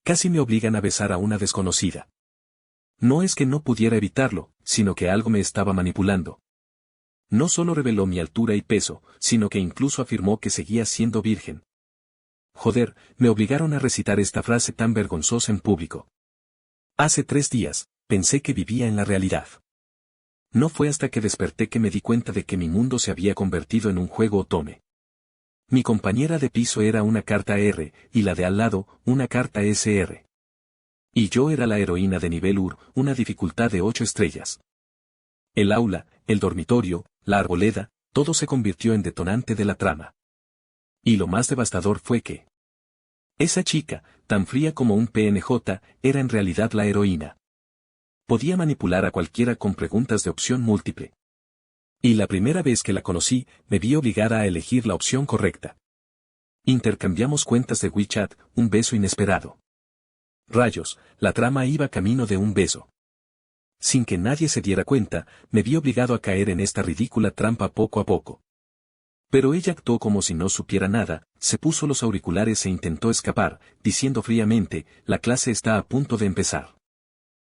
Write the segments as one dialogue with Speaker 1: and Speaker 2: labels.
Speaker 1: Casi me obligan a besar a una desconocida. No es que no pudiera evitarlo, sino que algo me estaba manipulando. No solo reveló mi altura y peso, sino que incluso afirmó que seguía siendo virgen. Joder, me obligaron a recitar esta frase tan vergonzosa en público. Hace 3 días, pensé que vivía en la realidad. No fue hasta que desperté que me di cuenta de que mi mundo se había convertido en un juego otome. Mi compañera de piso era una carta R, y la de al lado, una carta SR. Y yo era la heroína de nivel UR, una dificultad de 8 estrellas. El aula, el dormitorio, la arboleda, todo se convirtió en detonante de la trama. Y lo más devastador fue que esa chica, tan fría como un PNJ, era en realidad la heroína. Podía manipular a cualquiera con preguntas de opción múltiple. Y la primera vez que la conocí, me vi obligada a elegir la opción correcta. Intercambiamos cuentas de WeChat, un beso inesperado. Rayos, la trama iba camino de un beso. Sin que nadie se diera cuenta, me vi obligado a caer en esta ridícula trampa poco a poco. Pero ella actuó como si no supiera nada, se puso los auriculares e intentó escapar, diciendo fríamente, la clase está a punto de empezar.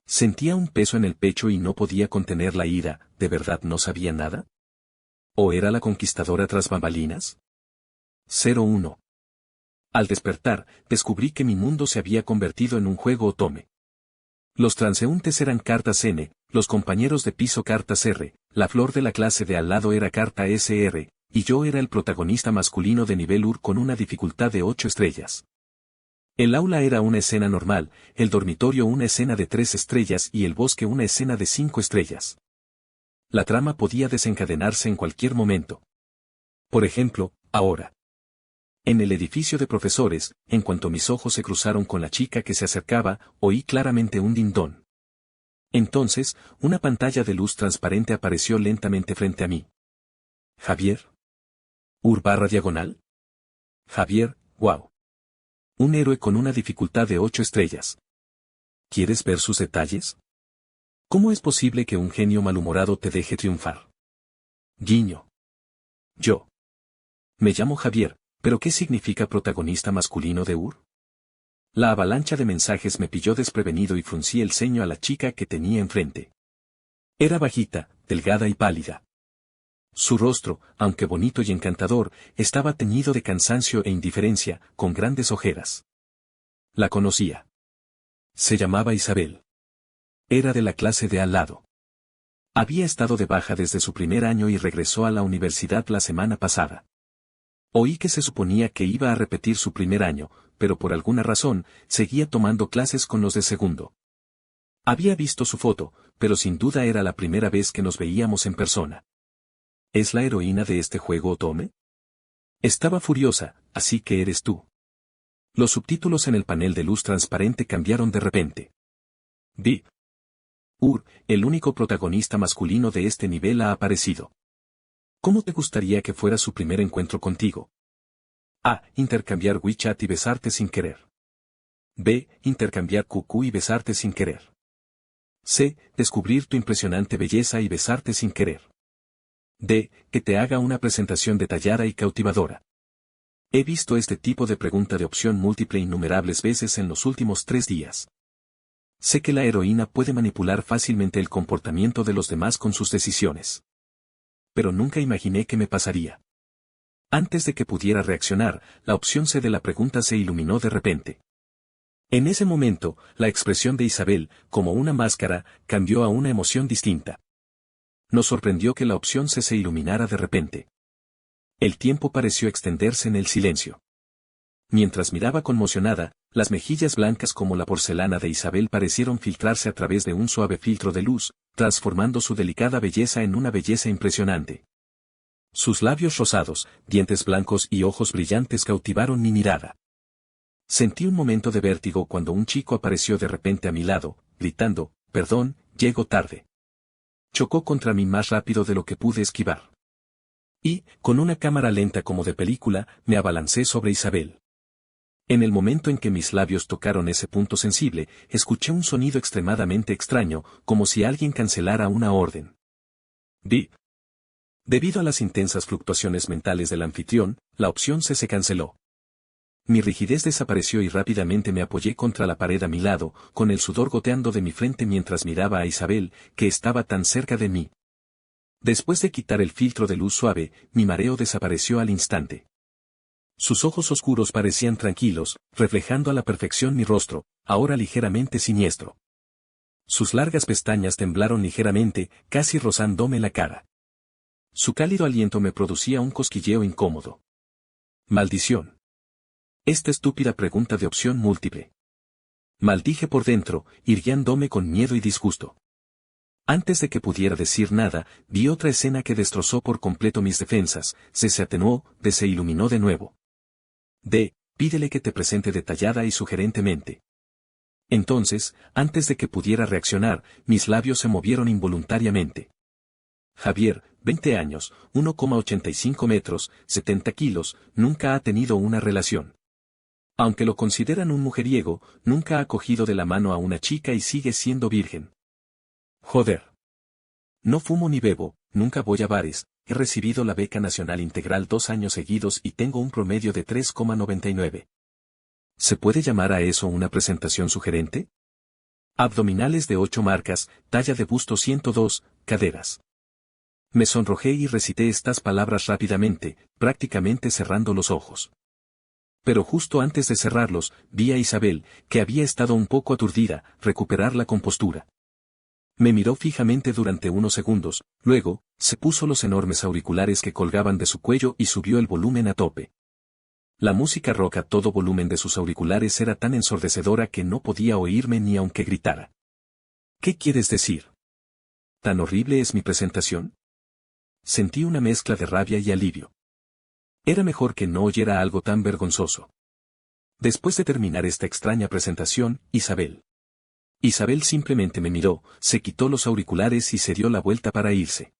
Speaker 1: Sentía un peso en el pecho y no podía contener la ira, ¿de verdad no sabía nada? ¿O era la conquistadora tras bambalinas? 01. Al despertar, descubrí que mi mundo se había convertido en un juego otome. Los transeúntes eran cartas N, los compañeros de piso cartas R, la flor de la clase de al lado era carta SR, y yo era el protagonista masculino de nivel UR con una dificultad de 8 estrellas. El aula era una escena normal, el dormitorio una escena de 3 estrellas y el bosque una escena de 5 estrellas. La trama podía desencadenarse en cualquier momento. Por ejemplo, ahora. En el edificio de profesores, en cuanto mis ojos se cruzaron con la chica que se acercaba, oí claramente un dindón. Entonces, una pantalla de luz transparente apareció lentamente frente a mí. ¿Javier? ¿UR/diagonal? Javier, wow. Un héroe con una dificultad de 8 estrellas. ¿Quieres ver sus detalles? ¿Cómo es posible que un genio malhumorado te deje triunfar? Guiño. Yo. Me llamo Javier, pero ¿qué significa protagonista masculino de UR? La avalancha de mensajes me pilló desprevenido y fruncí el ceño a la chica que tenía enfrente. Era bajita, delgada y pálida. Su rostro, aunque bonito y encantador, estaba teñido de cansancio e indiferencia, con grandes ojeras. La conocía. Se llamaba Isabel. Era de la clase de al lado. Había estado de baja desde su primer año y regresó a la universidad la semana pasada. Oí que se suponía que iba a repetir su primer año, pero por alguna razón, seguía tomando clases con los de segundo. Había visto su foto, pero sin duda era la primera vez que nos veíamos en persona. ¿Es la heroína de este juego otome? Estaba furiosa, así que eres tú. Los subtítulos en el panel de luz transparente cambiaron de repente. VIP. UR, el único protagonista masculino de este nivel ha aparecido. ¿Cómo te gustaría que fuera su primer encuentro contigo? A. Intercambiar WeChat y besarte sin querer. B. Intercambiar QQ y besarte sin querer. C. Descubrir tu impresionante belleza y besarte sin querer. D. Que te haga una presentación detallada y cautivadora. He visto este tipo de pregunta de opción múltiple innumerables veces en los últimos 3 días. Sé que la heroína puede manipular fácilmente el comportamiento de los demás con sus decisiones. Pero nunca imaginé que me pasaría. Antes de que pudiera reaccionar, la opción C de la pregunta se iluminó de repente. En ese momento, la expresión de Isabel, como una máscara, cambió a una emoción distinta. Nos sorprendió que la opción C se iluminara de repente. El tiempo pareció extenderse en el silencio. Mientras miraba conmocionada, las mejillas blancas como la porcelana de Isabel parecieron filtrarse a través de un suave filtro de luz, transformando su delicada belleza en una belleza impresionante. Sus labios rosados, dientes blancos y ojos brillantes cautivaron mi mirada. Sentí un momento de vértigo cuando un chico apareció de repente a mi lado, gritando, «Perdón, llego tarde». Chocó contra mí más rápido de lo que pude esquivar. Y, con una cámara lenta como de película, me abalancé sobre Isabel. En el momento en que mis labios tocaron ese punto sensible, escuché un sonido extremadamente extraño, como si alguien cancelara una orden. Bip. Debido a las intensas fluctuaciones mentales del anfitrión, la opción C se canceló. Mi rigidez desapareció y rápidamente me apoyé contra la pared a mi lado, con el sudor goteando de mi frente mientras miraba a Isabel, que estaba tan cerca de mí. Después de quitar el filtro de luz suave, mi mareo desapareció al instante. Sus ojos oscuros parecían tranquilos, reflejando a la perfección mi rostro, ahora ligeramente siniestro. Sus largas pestañas temblaron ligeramente, casi rozándome la cara. Su cálido aliento me producía un cosquilleo incómodo. Maldición. Esta estúpida pregunta de opción múltiple. Maldije por dentro, irguiándome con miedo y disgusto. Antes de que pudiera decir nada, vi otra escena que destrozó por completo mis defensas, se atenuó, se iluminó de nuevo. Pídele que te presente detallada y sugerentemente. Entonces, antes de que pudiera reaccionar, mis labios se movieron involuntariamente. Javier, 20 años, 1,85 metros, 70 kilos, nunca ha tenido una relación. Aunque lo consideran un mujeriego, nunca ha cogido de la mano a una chica y sigue siendo virgen. Joder. No fumo ni bebo, nunca voy a bares, he recibido la beca nacional integral 2 años seguidos y tengo un promedio de 3,99. ¿Se puede llamar a eso una presentación sugerente? Abdominales de 8 marcas, talla de busto 102, caderas. Me sonrojé y recité estas palabras rápidamente, prácticamente cerrando los ojos. Pero justo antes de cerrarlos, vi a Isabel, que había estado un poco aturdida, recuperar la compostura. Me miró fijamente durante unos segundos, luego, se puso los enormes auriculares que colgaban de su cuello y subió el volumen a tope. La música rock a todo volumen de sus auriculares era tan ensordecedora que no podía oírme ni aunque gritara. ¿Qué quieres decir? ¿Tan horrible es mi presentación? Sentí una mezcla de rabia y alivio. Era mejor que no oyera algo tan vergonzoso. Después de terminar esta extraña presentación, Isabel simplemente me miró, se quitó los auriculares y se dio la vuelta para irse.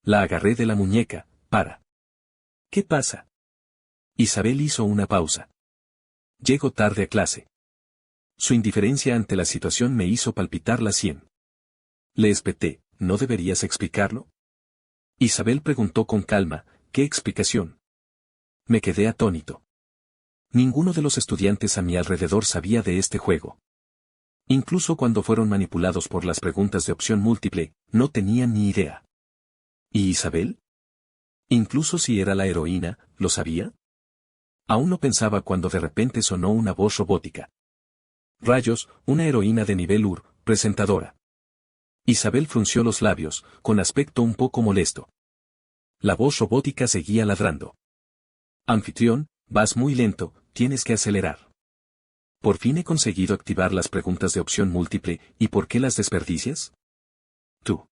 Speaker 1: La agarré de la muñeca, para. ¿Qué pasa? Isabel hizo una pausa. Llego tarde a clase. Su indiferencia ante la situación me hizo palpitar la sien. Le espeté, ¿no deberías explicarlo? Isabel preguntó con calma, ¿qué explicación? Me quedé atónito. Ninguno de los estudiantes a mi alrededor sabía de este juego. Incluso cuando fueron manipulados por las preguntas de opción múltiple, no tenían ni idea. ¿Y Isabel? Incluso si era la heroína, ¿lo sabía? Aún no pensaba cuando de repente sonó una voz robótica. Rayos, una heroína de nivel UR, presentadora. Isabel frunció los labios, con aspecto un poco molesto. La voz robótica seguía ladrando. Anfitrión, vas muy lento, tienes que acelerar. Por fin he conseguido activar las preguntas de opción múltiple, ¿y por qué las desperdicias? Tú.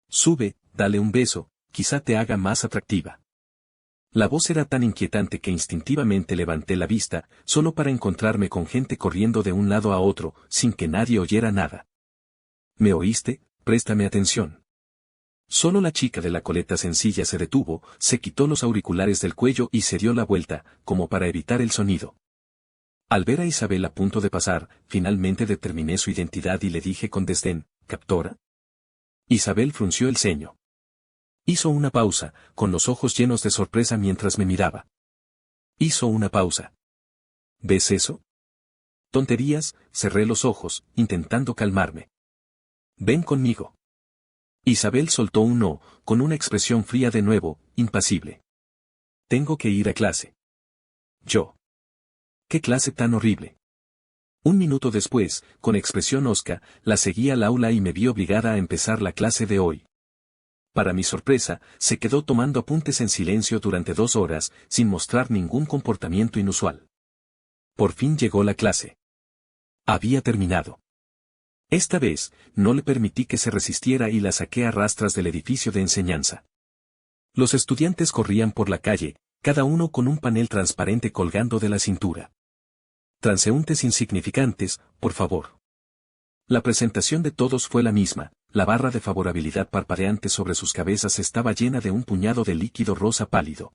Speaker 1: Sube, dale un beso, quizá te haga más atractiva. La voz era tan inquietante que instintivamente levanté la vista, solo para encontrarme con gente corriendo de un lado a otro, sin que nadie oyera nada. ¿Me oíste? Préstame atención. Solo la chica de la coleta sencilla se detuvo, se quitó los auriculares del cuello y se dio la vuelta, como para evitar el sonido. Al ver a Isabel a punto de pasar, finalmente determiné su identidad y le dije con desdén, ¿captora? Isabel frunció el ceño. Hizo una pausa, con los ojos llenos de sorpresa mientras me miraba. Hizo una pausa. ¿Ves eso? Tonterías, cerré los ojos, intentando calmarme. Ven conmigo. Isabel soltó un no, con una expresión fría de nuevo, impasible. Tengo que ir a clase. Yo. ¿Qué clase tan horrible? Un minuto después, con expresión hosca, la seguí al aula y me vi obligada a empezar la clase de hoy. Para mi sorpresa, se quedó tomando apuntes en silencio durante 2 horas, sin mostrar ningún comportamiento inusual. Por fin llegó la clase. Había terminado. Esta vez, no le permití que se resistiera y la saqué a rastras del edificio de enseñanza. Los estudiantes corrían por la calle, cada uno con un panel transparente colgando de la cintura. Transeúntes insignificantes, por favor. La presentación de todos fue la misma, la barra de favorabilidad parpadeante sobre sus cabezas estaba llena de un puñado de líquido rosa pálido.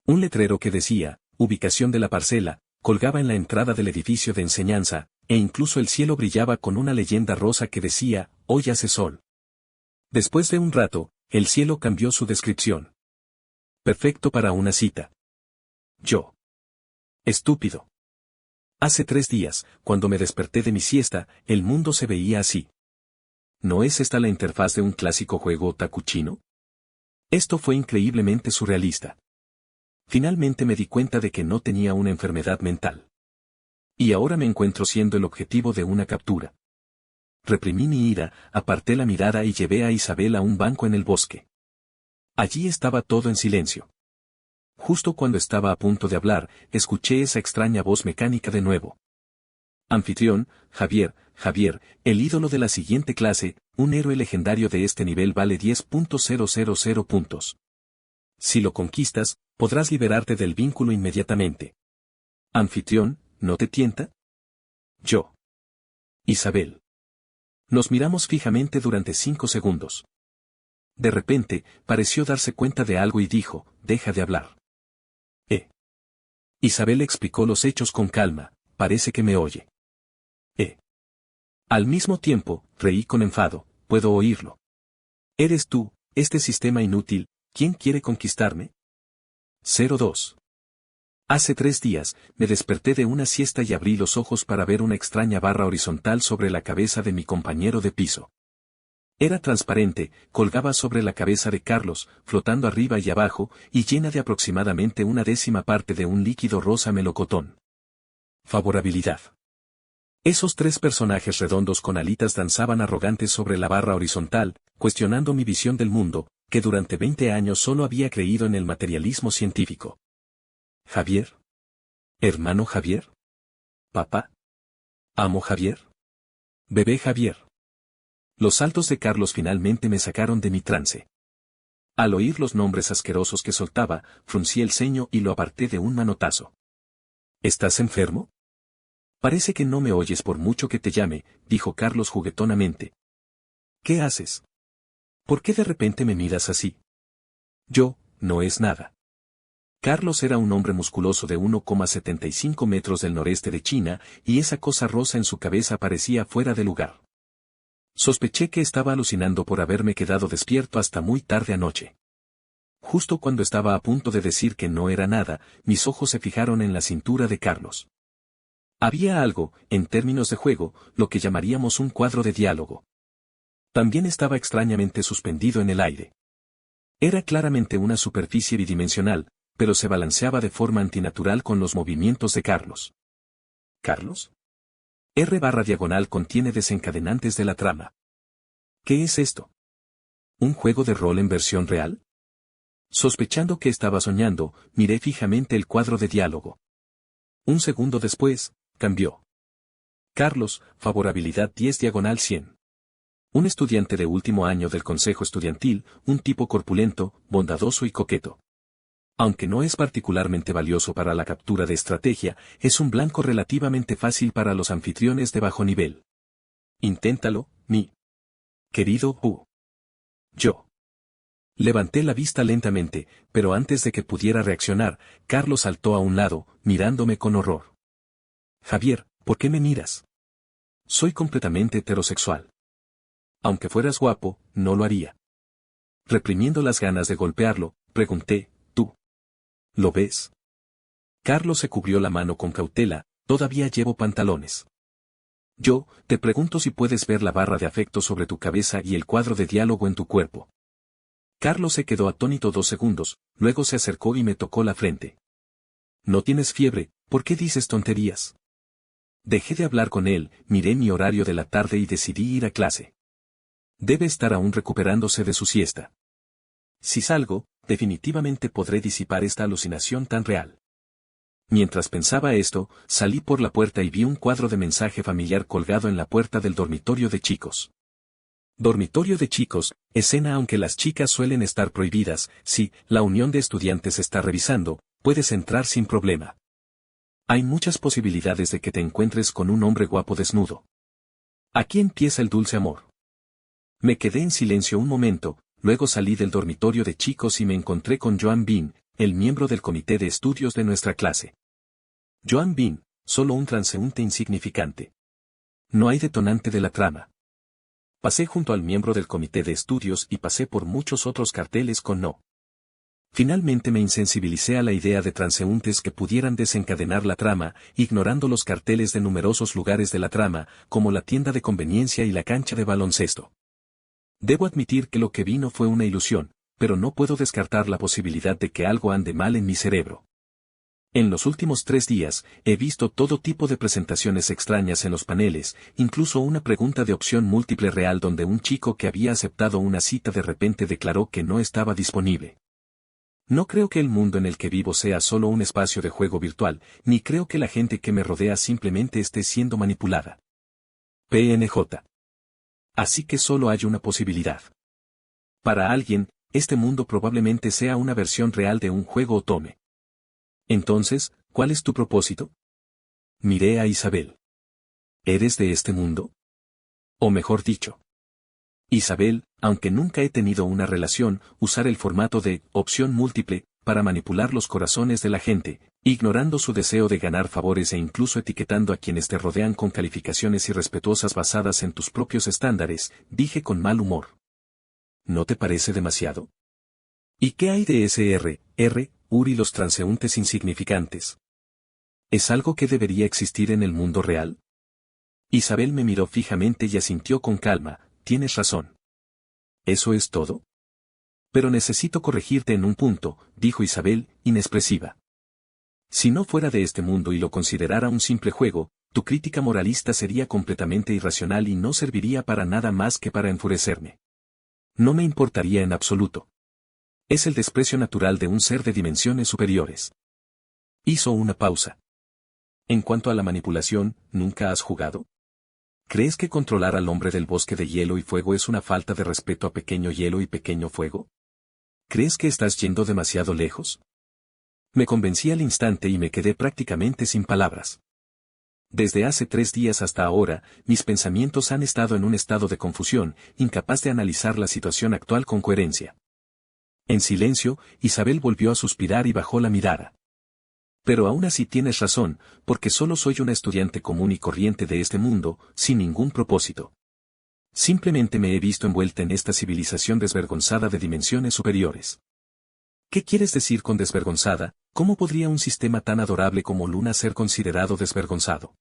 Speaker 1: Un letrero que decía, ubicación de la parcela, colgaba en la entrada del edificio de enseñanza, e incluso el cielo brillaba con una leyenda rosa que decía, hoy hace sol. Después de un rato, el cielo cambió su descripción. Perfecto para una cita. Yo. Estúpido. Hace 3 días, cuando me desperté de mi siesta, el mundo se veía así. ¿No es esta la interfaz de un clásico juego otaku chino? Esto fue increíblemente surrealista. Finalmente me di cuenta de que no tenía una enfermedad mental. Y ahora me encuentro siendo el objetivo de una captura. Reprimí mi ira, aparté la mirada y llevé a Isabel a un banco en el bosque. Allí estaba todo en silencio. Justo cuando estaba a punto de hablar, escuché esa extraña voz mecánica de nuevo. Anfitrión, Javier, el ídolo de la siguiente clase, un héroe legendario de este nivel vale 10.000 puntos. Si lo conquistas, podrás liberarte del vínculo inmediatamente. Anfitrión, ¿no te tienta? Yo. Isabel. Nos miramos fijamente durante 5 segundos. De repente, pareció darse cuenta de algo y dijo, deja de hablar. Isabel explicó los hechos con calma, parece que me oye. Al mismo tiempo, reí con enfado, puedo oírlo. ¿Eres tú, este sistema inútil, quién quiere conquistarme? 02. Hace 3 días, me desperté de una siesta y abrí los ojos para ver una extraña barra horizontal sobre la cabeza de mi compañero de piso. Era transparente, colgaba sobre la cabeza de Carlos, flotando arriba y abajo, y llena de aproximadamente 1/10 parte de un líquido rosa melocotón. Favorabilidad. Esos 3 personajes redondos con alitas danzaban arrogantes sobre la barra horizontal, cuestionando mi visión del mundo, que durante 20 años solo había creído en el materialismo científico. ¿Javier? ¿Hermano Javier? ¿Papá? ¿Amo Javier? ¿Bebé Javier? Los saltos de Carlos finalmente me sacaron de mi trance. Al oír los nombres asquerosos que soltaba, fruncí el ceño y lo aparté de un manotazo. ¿Estás enfermo? Parece que no me oyes por mucho que te llame, dijo Carlos juguetonamente. ¿Qué haces? ¿Por qué de repente me miras así? Yo, no es nada. Carlos era un hombre musculoso de 1,75 metros del noreste de China, y esa cosa rosa en su cabeza parecía fuera de lugar. Sospeché que estaba alucinando por haberme quedado despierto hasta muy tarde anoche. Justo cuando estaba a punto de decir que no era nada, mis ojos se fijaron en la cintura de Carlos. Había algo, en términos de juego, lo que llamaríamos un cuadro de diálogo. También estaba extrañamente suspendido en el aire. Era claramente una superficie bidimensional, pero se balanceaba de forma antinatural con los movimientos de Carlos. ¿Carlos? R/diagonal contiene desencadenantes de la trama. ¿Qué es esto? ¿Un juego de rol en versión real? Sospechando que estaba soñando, miré fijamente el cuadro de diálogo. Un segundo después, cambió. Carlos, favorabilidad 10/100. Un estudiante de último año del consejo estudiantil, un tipo corpulento, bondadoso y coqueto. Aunque no es particularmente valioso para la captura de estrategia, es un blanco relativamente fácil para los anfitriones de bajo nivel. Inténtalo, mi querido Bu. Yo. Levanté la vista lentamente, pero antes de que pudiera reaccionar, Carlos saltó a un lado, mirándome con horror. Javier, ¿por qué me miras? Soy completamente heterosexual. Aunque fueras guapo, no lo haría. Reprimiendo las ganas de golpearlo, pregunté, ¿tú lo ves? Carlos se cubrió la mano con cautela, todavía llevo pantalones. Yo, te pregunto si puedes ver la barra de afecto sobre tu cabeza y el cuadro de diálogo en tu cuerpo. Carlos se quedó atónito 2 segundos, luego se acercó y me tocó la frente. No tienes fiebre, ¿por qué dices tonterías? Dejé de hablar con él, miré mi horario de la tarde y decidí ir a clase. Debe estar aún recuperándose de su siesta. Si salgo, definitivamente podré disipar esta alucinación tan real. Mientras pensaba esto, salí por la puerta y vi un cuadro de mensaje familiar colgado en la puerta del dormitorio de chicos. Dormitorio de chicos, escena aunque las chicas suelen estar prohibidas, si la unión de estudiantes está revisando, puedes entrar sin problema. Hay muchas posibilidades de que te encuentres con un hombre guapo desnudo. Aquí empieza el dulce amor. Me quedé en silencio un momento, luego salí del dormitorio de chicos y me encontré con Joan Bin, el miembro del comité de estudios de nuestra clase. Joan Bin, solo un transeúnte insignificante. No hay detonante de la trama. Pasé junto al miembro del comité de estudios y pasé por muchos otros carteles con no Finalmente me insensibilicé a la idea de transeúntes que pudieran desencadenar la trama, ignorando los carteles de numerosos lugares de la trama, como la tienda de conveniencia y la cancha de baloncesto. Debo admitir que lo que vi no fue una ilusión, pero no puedo descartar la posibilidad de que algo ande mal en mi cerebro. En los últimos 3 días, he visto todo tipo de presentaciones extrañas en los paneles, incluso una pregunta de opción múltiple real donde un chico que había aceptado una cita de repente declaró que no estaba disponible. No creo que el mundo en el que vivo sea solo un espacio de juego virtual, ni creo que la gente que me rodea simplemente esté siendo manipulada. PNJ. Así que solo hay una posibilidad. Para alguien, este mundo probablemente sea una versión real de un juego Otome. Entonces, ¿cuál es tu propósito? Miré a Isabel. ¿Eres de este mundo? O mejor dicho, Isabel, aunque nunca he tenido una relación, usar el formato de opción múltiple para manipular los corazones de la gente, ignorando su deseo de ganar favores e incluso etiquetando a quienes te rodean con calificaciones irrespetuosas basadas en tus propios estándares, dije con mal humor. ¿No te parece demasiado? ¿Y qué hay de ese Uri y los transeúntes insignificantes? ¿Es algo que debería existir en el mundo real? Isabel me miró fijamente y asintió con calma, tienes razón. ¿Eso es todo? Pero necesito corregirte en un punto, dijo Isabel, inexpresiva. Si no fuera de este mundo y lo considerara un simple juego, tu crítica moralista sería completamente irracional y no serviría para nada más que para enfurecerme. No me importaría en absoluto. Es el desprecio natural de un ser de dimensiones superiores. Hizo una pausa. En cuanto a la manipulación, ¿nunca has jugado? ¿Crees que controlar al hombre del bosque de hielo y fuego es una falta de respeto a pequeño hielo y pequeño fuego? ¿Crees que estás yendo demasiado lejos? Me convencí al instante y me quedé prácticamente sin palabras. Desde hace 3 días hasta ahora, mis pensamientos han estado en un estado de confusión, incapaz de analizar la situación actual con coherencia. En silencio, Isabel volvió a suspirar y bajó la mirada. Pero aún así tienes razón, porque solo soy una estudiante común y corriente de este mundo, sin ningún propósito. Simplemente me he visto envuelta en esta civilización desvergonzada de dimensiones superiores. ¿Qué quieres decir con desvergonzada? ¿Cómo podría un sistema tan adorable como Luna ser considerado desvergonzado?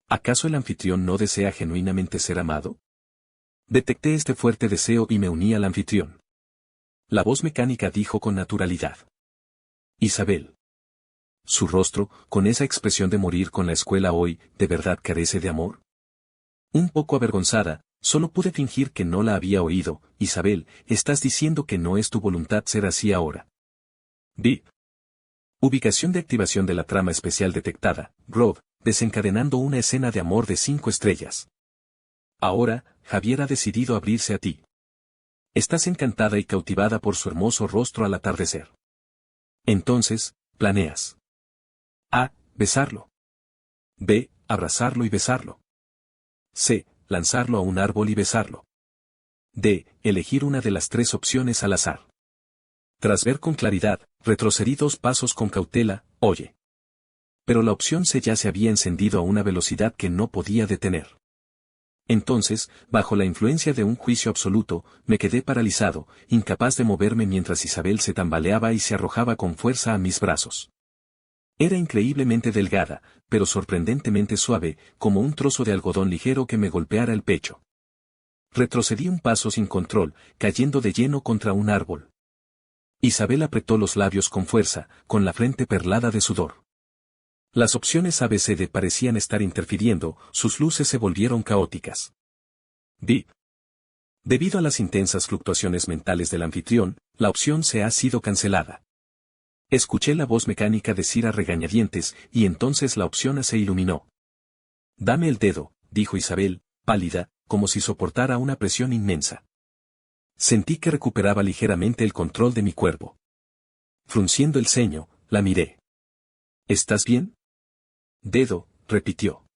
Speaker 1: ¿Acaso el anfitrión no desea genuinamente ser amado? Detecté este fuerte deseo y me uní al anfitrión. La voz mecánica dijo con naturalidad. Isabel. Su rostro, con esa expresión de morir con la escuela hoy, ¿de verdad carece de amor? Un poco avergonzada, solo pude fingir que no la había oído. Isabel, estás diciendo que no es tu voluntad ser así ahora. VIP. Ubicación de activación de la trama especial detectada, Rob, desencadenando una escena de amor de 5 estrellas. Ahora, Javier ha decidido abrirse a ti. Estás encantada y cautivada por su hermoso rostro al atardecer. Entonces, planeas. A. Besarlo. B. Abrazarlo y besarlo. C. Lanzarlo a un árbol y besarlo. D. Elegir una de las 3 opciones al azar. Tras ver con claridad, retrocedí 2 pasos con cautela, oye. Pero la opción C ya se había encendido a una velocidad que no podía detener. Entonces, bajo la influencia de un juicio absoluto, me quedé paralizado, incapaz de moverme mientras Isabel se tambaleaba y se arrojaba con fuerza a mis brazos. Era increíblemente delgada, pero sorprendentemente suave, como un trozo de algodón ligero que me golpeara el pecho. Retrocedí un paso sin control, cayendo de lleno contra un árbol. Isabel apretó los labios con fuerza, con la frente perlada de sudor. Las opciones A, B, C, D parecían estar interfiriendo, sus luces se volvieron caóticas. VIP. Debido a las intensas fluctuaciones mentales del anfitrión, la opción C ha sido cancelada. Escuché la voz mecánica decir a regañadientes, y entonces la opción A se iluminó. Dame el dedo, dijo Isabel, pálida, como si soportara una presión inmensa. Sentí que recuperaba ligeramente el control de mi cuerpo. Frunciendo el ceño, la miré. ¿Estás bien? Dedo, repitió.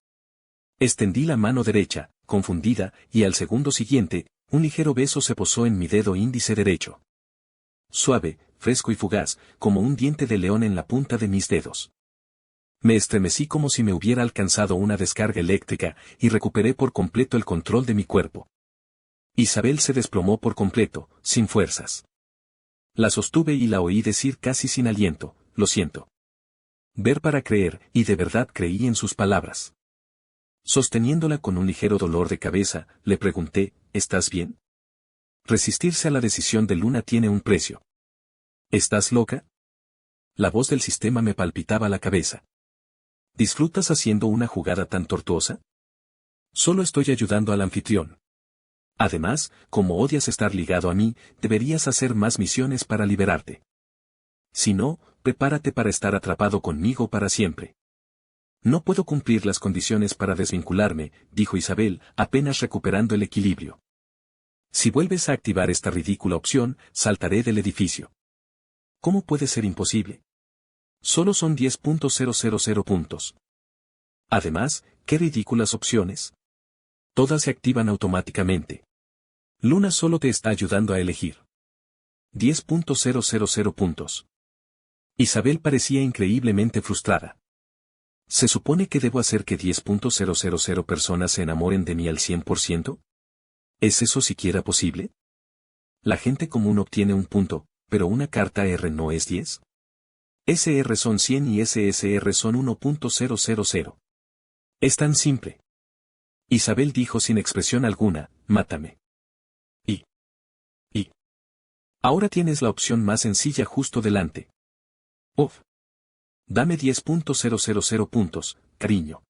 Speaker 1: Extendí la mano derecha, confundida, y al segundo siguiente, un ligero beso se posó en mi dedo índice derecho. Suave, fresco y fugaz, como un diente de león en la punta de mis dedos. Me estremecí como si me hubiera alcanzado una descarga eléctrica, y recuperé por completo el control de mi cuerpo. Isabel se desplomó por completo, sin fuerzas. La sostuve y la oí decir casi sin aliento, lo siento. Ver para creer, y de verdad creí en sus palabras. Sosteniéndola con un ligero dolor de cabeza, le pregunté, ¿estás bien? Resistirse a la decisión de Luna tiene un precio. ¿Estás loca? La voz del sistema me palpitaba la cabeza. ¿Disfrutas haciendo una jugada tan tortuosa? Solo estoy ayudando al anfitrión. Además, como odias estar ligado a mí, deberías hacer más misiones para liberarte. Si no, prepárate para estar atrapado conmigo para siempre. No puedo cumplir las condiciones para desvincularme, dijo Isabel, apenas recuperando el equilibrio. Si vuelves a activar esta ridícula opción, saltaré del edificio. ¿Cómo puede ser imposible? Solo son 10.000 puntos. Además, ¿qué ridículas opciones? Todas se activan automáticamente. Luna solo te está ayudando a elegir. 10.000 puntos. Isabel parecía increíblemente frustrada. ¿Se supone que debo hacer que 10.000 personas se enamoren de mí al 100%? ¿Es eso siquiera posible? La gente común obtiene un punto, pero una carta R no es 10. SR son 100 y SSR son 1.000. Es tan simple. Isabel dijo sin expresión alguna, mátame. Y. Ahora tienes la opción más sencilla justo delante. Uf. Dame 10.000 puntos, cariño.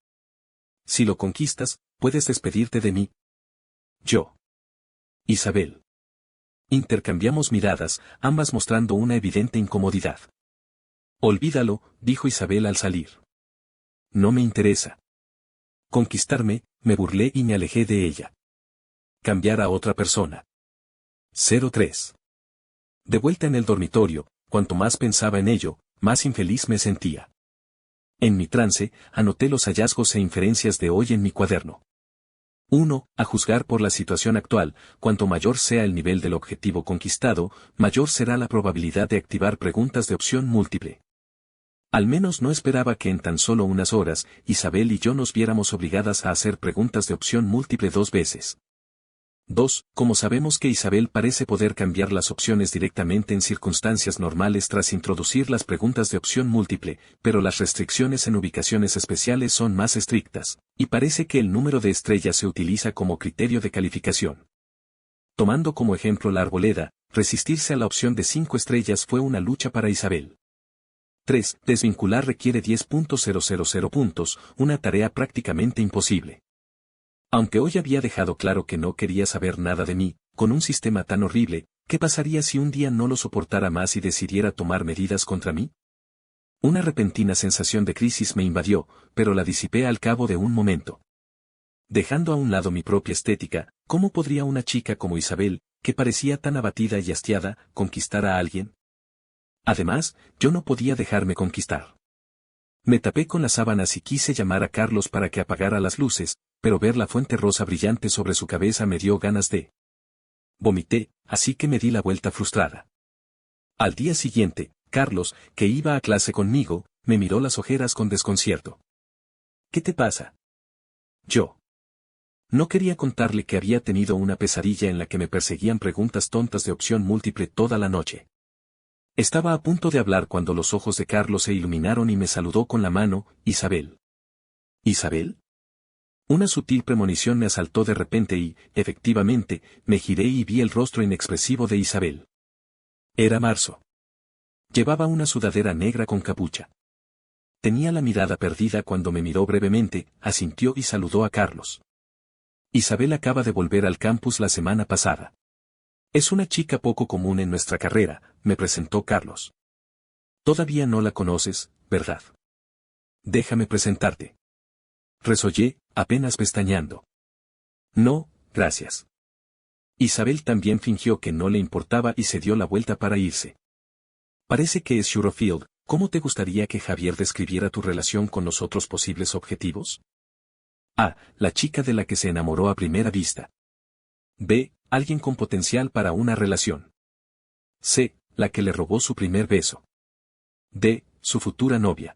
Speaker 1: Si lo conquistas, puedes despedirte de mí. Yo. Isabel. Intercambiamos miradas, ambas mostrando una evidente incomodidad. Olvídalo, dijo Isabel al salir. No me interesa. Conquistarme, me burlé y me alejé de ella. Cambiar a otra persona. 03. De vuelta en el dormitorio, cuanto más pensaba en ello, más infeliz me sentía. En mi trance, anoté los hallazgos e inferencias de hoy en mi cuaderno. 1. A juzgar por la situación actual, cuanto mayor sea el nivel del objetivo conquistado, mayor será la probabilidad de activar preguntas de opción múltiple. Al menos no esperaba que en tan solo unas horas, Isabel y yo nos viéramos obligadas a hacer preguntas de opción múltiple 2 veces. 2. Como sabemos que Isabel parece poder cambiar las opciones directamente en circunstancias normales tras introducir las preguntas de opción múltiple, pero las restricciones en ubicaciones especiales son más estrictas, y parece que el número de estrellas se utiliza como criterio de calificación. Tomando como ejemplo la arboleda, resistirse a la opción de 5 estrellas fue una lucha para Isabel. 3. Desvincular requiere 10.000 puntos, una tarea prácticamente imposible. Aunque hoy había dejado claro que no quería saber nada de mí, con un sistema tan horrible, ¿qué pasaría si un día no lo soportara más y decidiera tomar medidas contra mí? Una repentina sensación de crisis me invadió, pero la disipé al cabo de un momento. Dejando a un lado mi propia estética, ¿cómo podría una chica como Isabel, que parecía tan abatida y hastiada, conquistar a alguien? Además, yo no podía dejarme conquistar. Me tapé con las sábanas y quise llamar a Carlos para que apagara las luces, pero ver la fuente rosa brillante sobre su cabeza me dio ganas de... Vomité, así que me di la vuelta frustrada. Al día siguiente, Carlos, que iba a clase conmigo, me miró las ojeras con desconcierto. ¿Qué te pasa? Yo. No quería contarle que había tenido una pesadilla en la que me perseguían preguntas tontas de opción múltiple toda la noche. Estaba a punto de hablar cuando los ojos de Carlos se iluminaron y me saludó con la mano, Isabel. ¿Isabel? Una sutil premonición me asaltó de repente y, efectivamente, me giré y vi el rostro inexpresivo de Isabel. Era marzo. Llevaba una sudadera negra con capucha. Tenía la mirada perdida cuando me miró brevemente, asintió y saludó a Carlos. Isabel acaba de volver al campus la semana pasada. Es una chica poco común en nuestra carrera, me presentó Carlos. Todavía no la conoces, ¿verdad? Déjame presentarte. Resollé, apenas pestañeando. No, gracias. Isabel también fingió que no le importaba y se dio la vuelta para irse. Parece que es Shurofield. ¿Cómo te gustaría que Javier describiera tu relación con los otros posibles objetivos? A. La chica de la que se enamoró a primera vista. B. Alguien con potencial para una relación. C. La que le robó su primer beso. D. Su futura novia.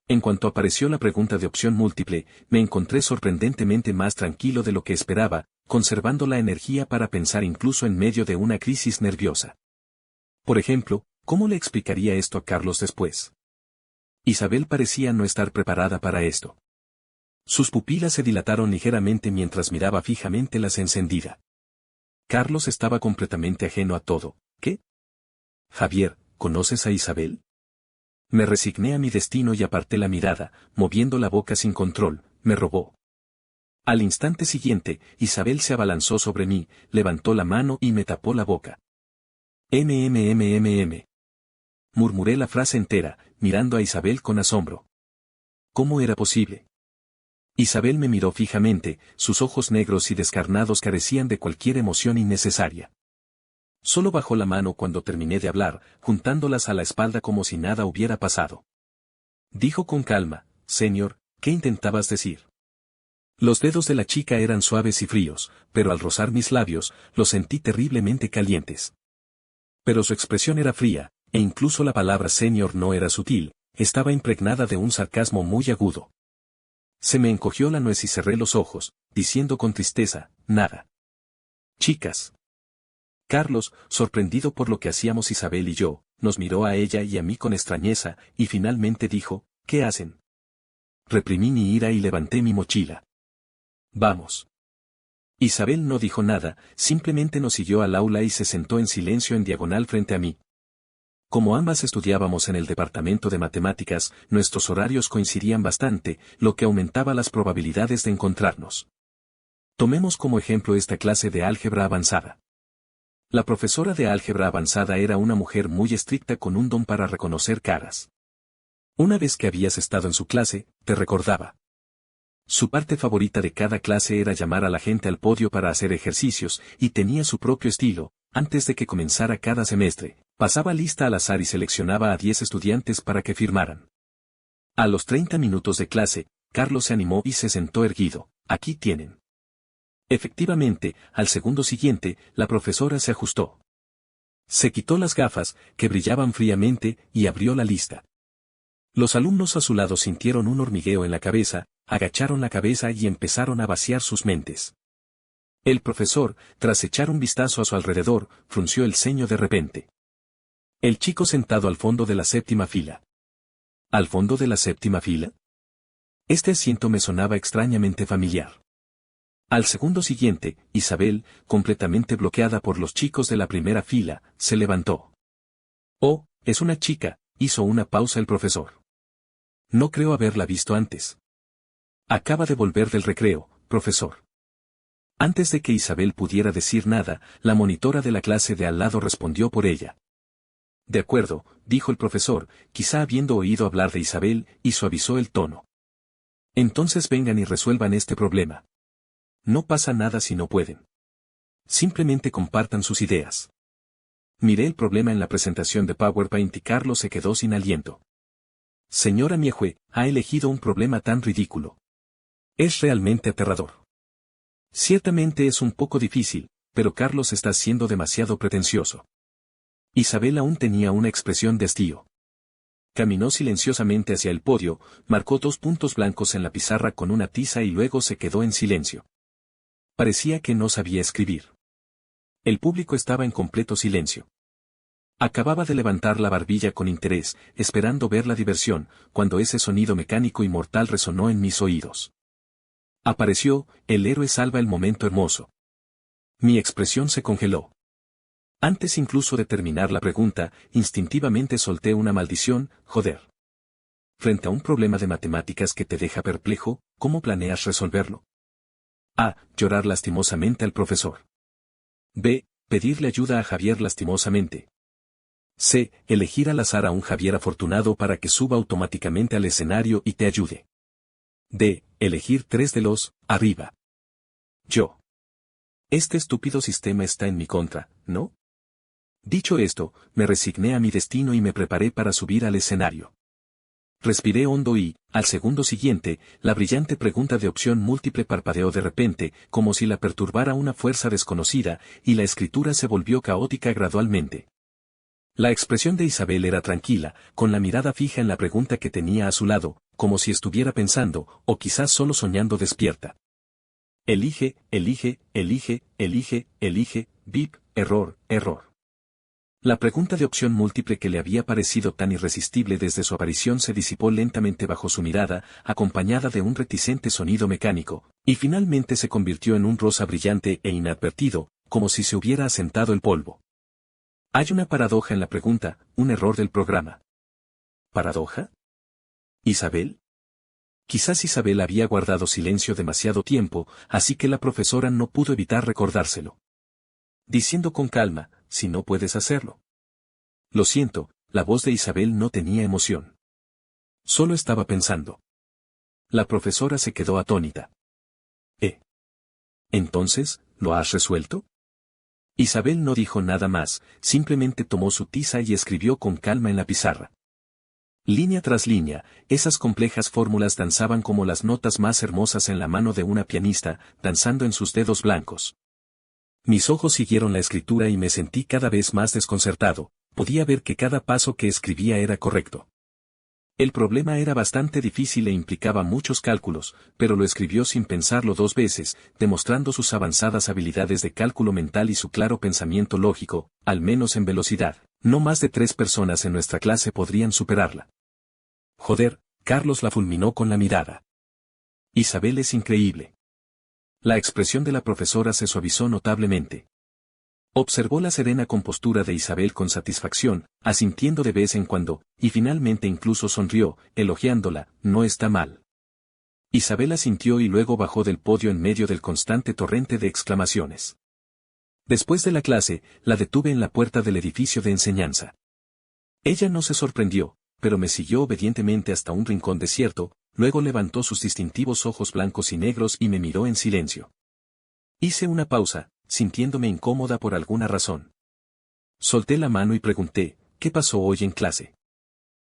Speaker 1: En cuanto apareció la pregunta de opción múltiple, me encontré sorprendentemente más tranquilo de lo que esperaba, conservando la energía para pensar incluso en medio de una crisis nerviosa. Por ejemplo, ¿cómo le explicaría esto a Carlos después? Isabel parecía no estar preparada para esto. Sus pupilas se dilataron ligeramente mientras miraba fijamente la encendida. Carlos estaba completamente ajeno a todo. ¿Qué? Javier, ¿conoces a Isabel? Me resigné a mi destino y aparté la mirada, moviendo la boca sin control, me robó. Al instante siguiente, Isabel se abalanzó sobre mí, levantó la mano y me tapó la boca. MMMMM. Murmuré la frase entera, mirando a Isabel con asombro. ¿Cómo era posible? Isabel me miró fijamente, sus ojos negros y descarnados carecían de cualquier emoción innecesaria. Solo bajó la mano cuando terminé de hablar, juntándolas a la espalda como si nada hubiera pasado. Dijo con calma, «Señor, ¿qué intentabas decir?» Los dedos de la chica eran suaves y fríos, pero al rozar mis labios, los sentí terriblemente calientes. Pero su expresión era fría, e incluso la palabra señor no era sutil, estaba impregnada de un sarcasmo muy agudo. Se me encogió la nuez y cerré los ojos, diciendo con tristeza, «Nada». Chicas. Carlos, sorprendido por lo que hacíamos Isabel y yo, nos miró a ella y a mí con extrañeza, y finalmente dijo, «¿Qué hacen?» Reprimí mi ira y levanté mi mochila. «Vamos». Isabel no dijo nada, simplemente nos siguió al aula y se sentó en silencio en diagonal frente a mí. Como ambas estudiábamos en el departamento de matemáticas, nuestros horarios coincidían bastante, lo que aumentaba las probabilidades de encontrarnos. Tomemos como ejemplo esta clase de álgebra avanzada. La profesora de álgebra avanzada era una mujer muy estricta con un don para reconocer caras. Una vez que habías estado en su clase, te recordaba. Su parte favorita de cada clase era llamar a la gente al podio para hacer ejercicios, y tenía su propio estilo. Antes de que comenzara cada semestre, pasaba lista al azar y seleccionaba a 10 estudiantes para que firmaran. A los 30 minutos de clase, Carlos se animó y se sentó erguido. «Aquí tienen». Efectivamente, al segundo siguiente, la profesora se ajustó. Se quitó las gafas, que brillaban fríamente, y abrió la lista. Los alumnos a su lado sintieron un hormigueo en la cabeza, agacharon la cabeza y empezaron a vaciar sus mentes. El profesor, tras echar un vistazo a su alrededor, frunció el ceño de repente. El chico sentado al fondo de la séptima fila. ¿Al fondo de la séptima fila? Este asiento me sonaba extrañamente familiar. Al segundo siguiente, Isabel, completamente bloqueada por los chicos de la primera fila, se levantó. «Oh, es una chica», hizo una pausa el profesor. «No creo haberla visto antes». «Acaba de volver del recreo, profesor». Antes de que Isabel pudiera decir nada, la monitora de la clase de al lado respondió por ella. «De acuerdo», dijo el profesor, quizá habiendo oído hablar de Isabel, y suavizó el tono. «Entonces vengan y resuelvan este problema. No pasa nada si no pueden. Simplemente compartan sus ideas». Miré el problema en la presentación de PowerPoint y Carlos se quedó sin aliento. «Señora Miejue, ha elegido un problema tan ridículo. Es realmente aterrador». Ciertamente es un poco difícil, pero Carlos está siendo demasiado pretencioso. Isabel aún tenía una expresión de hastío. Caminó silenciosamente hacia el podio, marcó 2 puntos blancos en la pizarra con una tiza y luego se quedó en silencio. Parecía que no sabía escribir. El público estaba en completo silencio. Acababa de levantar la barbilla con interés, esperando ver la diversión, cuando ese sonido mecánico y mortal resonó en mis oídos. Apareció, el héroe salva el momento hermoso. Mi expresión se congeló. Antes incluso de terminar la pregunta, instintivamente solté una maldición, joder. Frente a un problema de matemáticas que te deja perplejo, ¿cómo planeas resolverlo? A. Llorar lastimosamente al profesor. B. Pedirle ayuda a Javier lastimosamente. C. Elegir al azar a un Javier afortunado para que suba automáticamente al escenario y te ayude. D. Elegir 3 de los, arriba. Yo. Este estúpido sistema está en mi contra, ¿no? Dicho esto, me resigné a mi destino y me preparé para subir al escenario. Respiré hondo y, al segundo siguiente, la brillante pregunta de opción múltiple parpadeó de repente, como si la perturbara una fuerza desconocida, y la escritura se volvió caótica gradualmente. La expresión de Isabel era tranquila, con la mirada fija en la pregunta que tenía a su lado, como si estuviera pensando, o quizás solo soñando despierta. Elige, elige, elige, elige, elige, bip, error, error. La pregunta de opción múltiple que le había parecido tan irresistible desde su aparición se disipó lentamente bajo su mirada, acompañada de un reticente sonido mecánico, y finalmente se convirtió en un rosa brillante e inadvertido, como si se hubiera asentado el polvo. Hay una paradoja en la pregunta, un error del programa. ¿Paradoja? ¿Isabel? Quizás Isabel había guardado silencio demasiado tiempo, así que la profesora no pudo evitar recordárselo. Diciendo con calma, si no puedes hacerlo. Lo siento, la voz de Isabel no tenía emoción. Solo estaba pensando. La profesora se quedó atónita. Entonces, ¿lo has resuelto? Isabel no dijo nada más, simplemente tomó su tiza y escribió con calma en la pizarra. Línea tras línea, esas complejas fórmulas danzaban como las notas más hermosas en la mano de una pianista, danzando en sus dedos blancos. Mis ojos siguieron la escritura y me sentí cada vez más desconcertado, podía ver que cada paso que escribía era correcto. El problema era bastante difícil e implicaba muchos cálculos, pero lo escribió sin pensarlo dos veces, demostrando sus avanzadas habilidades de cálculo mental y su claro pensamiento lógico, al menos en velocidad. No más de 3 personas en nuestra clase podrían superarla. Joder, Carlos la fulminó con la mirada. Isabel es increíble. La expresión de la profesora se suavizó notablemente. Observó la serena compostura de Isabel con satisfacción, asintiendo de vez en cuando, y finalmente incluso sonrió, elogiándola, no está mal. Isabel asintió y luego bajó del podio en medio del constante torrente de exclamaciones. Después de la clase, la detuve en la puerta del edificio de enseñanza. Ella no se sorprendió, pero me siguió obedientemente hasta un rincón desierto, luego levantó sus distintivos ojos blancos y negros y me miró en silencio. Hice una pausa, sintiéndome incómoda por alguna razón. Solté la mano y pregunté, ¿qué pasó hoy en clase?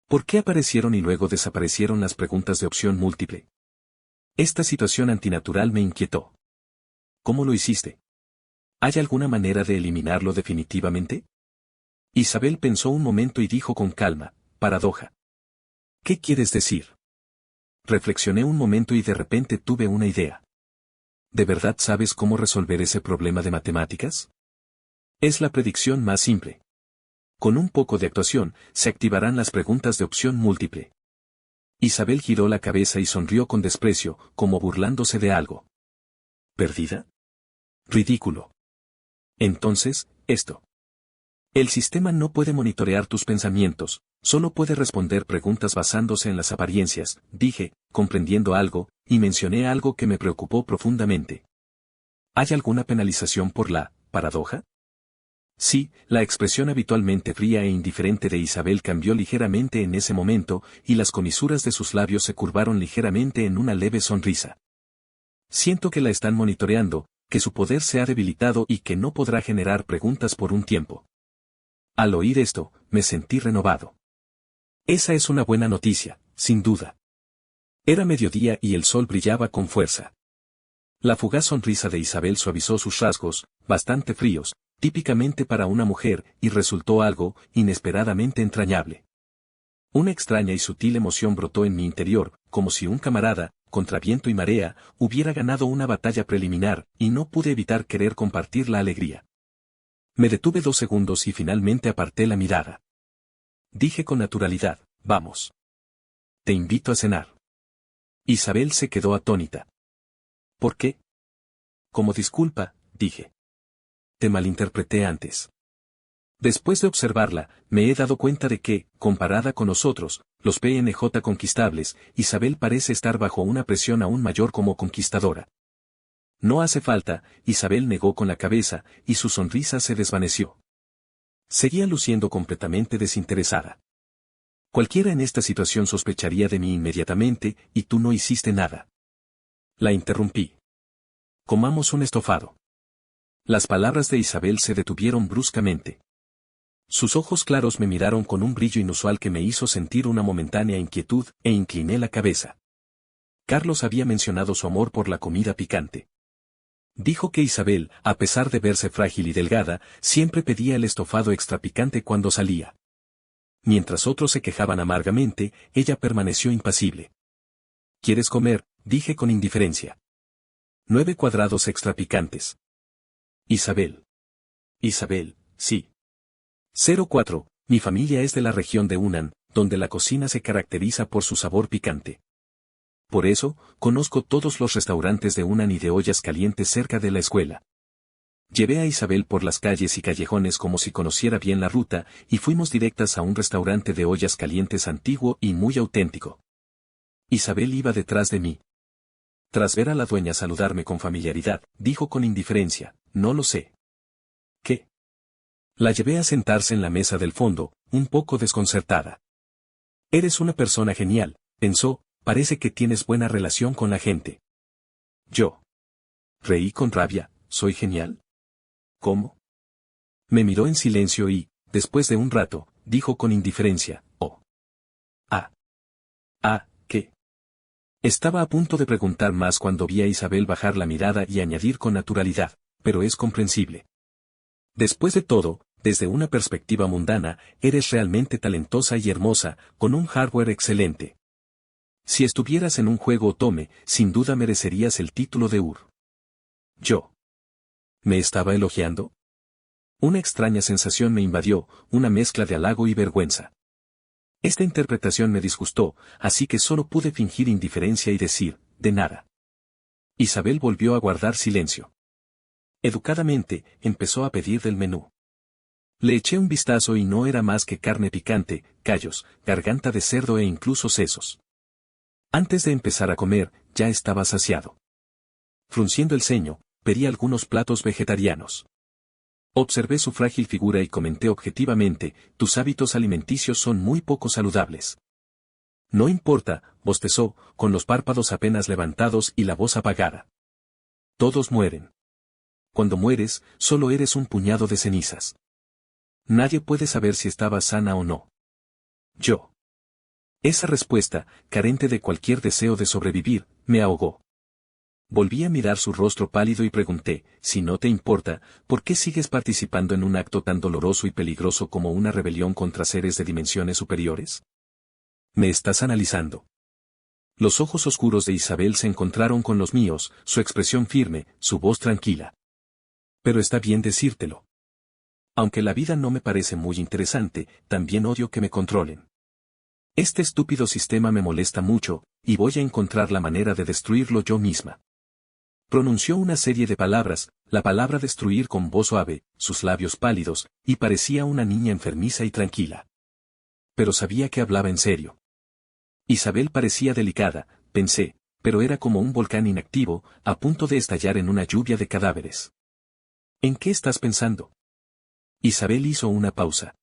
Speaker 1: ¿Por qué aparecieron y luego desaparecieron las preguntas de opción múltiple? Esta situación antinatural me inquietó. ¿Cómo lo hiciste? ¿Hay alguna manera de eliminarlo definitivamente? Isabel pensó un momento y dijo con calma, paradoja. ¿Qué quieres decir? Reflexioné un momento y de repente tuve una idea. ¿De verdad sabes cómo resolver ese problema de matemáticas? Es la predicción más simple. Con un poco de actuación, se activarán las preguntas de opción múltiple. Isabel giró la cabeza y sonrió con desprecio, como burlándose de algo. ¿Perdida? Ridículo. Entonces, esto. El sistema no puede monitorear tus pensamientos, solo puede responder preguntas basándose en las apariencias, dije, comprendiendo algo, y mencioné algo que me preocupó profundamente. ¿Hay alguna penalización por la paradoja? Sí, la expresión habitualmente fría e indiferente de Isabel cambió ligeramente en ese momento, y las comisuras de sus labios se curvaron ligeramente en una leve sonrisa. Siento que la están monitoreando, que su poder se ha debilitado y que no podrá generar preguntas por un tiempo. Al oír esto, me sentí renovado. Esa es una buena noticia, sin duda. Era mediodía y el sol brillaba con fuerza. La fugaz sonrisa de Isabel suavizó sus rasgos, bastante fríos, típicamente para una mujer, y resultó algo, inesperadamente entrañable. Una extraña y sutil emoción brotó en mi interior, como si un camarada, contra viento y marea, hubiera ganado una batalla preliminar, y no pude evitar querer compartir la alegría. Me detuve 2 segundos y finalmente aparté la mirada. Dije con naturalidad, vamos. Te invito a cenar. Isabel se quedó atónita. ¿Por qué? Como disculpa, dije. Te malinterpreté antes. Después de observarla, me he dado cuenta de que, comparada con nosotros, los PNJ conquistables, Isabel parece estar bajo una presión aún mayor como conquistadora. No hace falta, Isabel negó con la cabeza, y su sonrisa se desvaneció. Seguía luciendo completamente desinteresada. Cualquiera en esta situación sospecharía de mí inmediatamente, y tú no hiciste nada. La interrumpí. Comamos un estofado. Las palabras de Isabel se detuvieron bruscamente. Sus ojos claros me miraron con un brillo inusual que me hizo sentir una momentánea inquietud, e incliné la cabeza. Carlos había mencionado su amor por la comida picante. Dijo que Isabel, a pesar de verse frágil y delgada, siempre pedía el estofado extra picante cuando salía. Mientras otros se quejaban amargamente, ella permaneció impasible. ¿Quieres comer?, dije con indiferencia. 9 cuadrados extra picantes. Isabel. Isabel, sí. 04. Mi familia es de la región de Hunan, donde la cocina se caracteriza por su sabor picante. Por eso, conozco todos los restaurantes de Hunan y de ollas calientes cerca de la escuela. Llevé a Isabel por las calles y callejones como si conociera bien la ruta, y fuimos directas a un restaurante de ollas calientes antiguo y muy auténtico. Isabel iba detrás de mí. Tras ver a la dueña saludarme con familiaridad, dijo con indiferencia, no lo sé. ¿Qué? La llevé a sentarse en la mesa del fondo, un poco desconcertada. Eres una persona genial, pensó, parece que tienes buena relación con la gente. Yo. Reí con rabia, ¿soy genial? ¿Cómo? Me miró en silencio y, después de un rato, dijo con indiferencia, oh. ¿Qué? Estaba a punto de preguntar más cuando vi a Isabel bajar la mirada y añadir con naturalidad, pero es comprensible. Después de todo, desde una perspectiva mundana, eres realmente talentosa y hermosa, con un hardware excelente. Si estuvieras en un juego Otome, sin duda merecerías el título de Ur. Yo. ¿Me estaba elogiando? Una extraña sensación me invadió, una mezcla de halago y vergüenza. Esta interpretación me disgustó, así que solo pude fingir indiferencia y decir, de nada. Isabel volvió a guardar silencio. Educadamente, empezó a pedir del menú. Le eché un vistazo y no era más que carne picante, callos, garganta de cerdo e incluso sesos. Antes de empezar a comer, ya estaba saciado. Frunciendo el ceño, pedí algunos platos vegetarianos. Observé su frágil figura y comenté objetivamente, tus hábitos alimenticios son muy poco saludables. No importa, bostezó, con los párpados apenas levantados y la voz apagada. Todos mueren. Cuando mueres, solo eres un puñado de cenizas. Nadie puede saber si estaba sana o no. Yo. Esa respuesta, carente de cualquier deseo de sobrevivir, me ahogó. Volví a mirar su rostro pálido y pregunté, si no te importa, ¿por qué sigues participando en un acto tan doloroso y peligroso como una rebelión contra seres de dimensiones superiores? ¿Me estás analizando? Los ojos oscuros de Isabel se encontraron con los míos, su expresión firme, su voz tranquila. Pero está bien decírtelo. Aunque la vida no me parece muy interesante, también odio que me controlen. Este estúpido sistema me molesta mucho, y voy a encontrar la manera de destruirlo yo misma. Pronunció una serie de palabras, la palabra destruir con voz suave, sus labios pálidos, y parecía una niña enfermiza y tranquila. Pero sabía que hablaba en serio. Isabel parecía delicada, pensé, pero era como un volcán inactivo, a punto de estallar en una lluvia de cadáveres. ¿En qué estás pensando? Isabel hizo una pausa.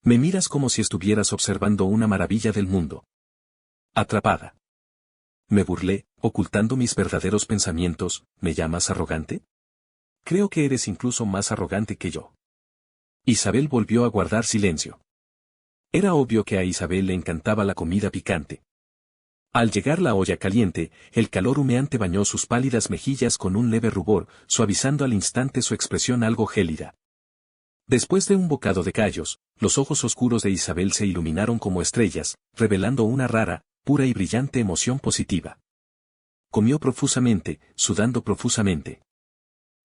Speaker 1: Me miras como si estuvieras observando una maravilla del mundo. Atrapada. Me burlé, ocultando mis verdaderos pensamientos, ¿me llamas arrogante? Creo que eres incluso más arrogante que yo. Isabel volvió a guardar silencio. Era obvio que a Isabel le encantaba la comida picante. Al llegar la olla caliente, el calor humeante bañó sus pálidas mejillas con un leve rubor, suavizando al instante su expresión algo gélida. Después de un bocado de callos, los ojos oscuros de Isabel se iluminaron como estrellas, revelando una rara, pura y brillante emoción positiva. Comió profusamente, sudando profusamente.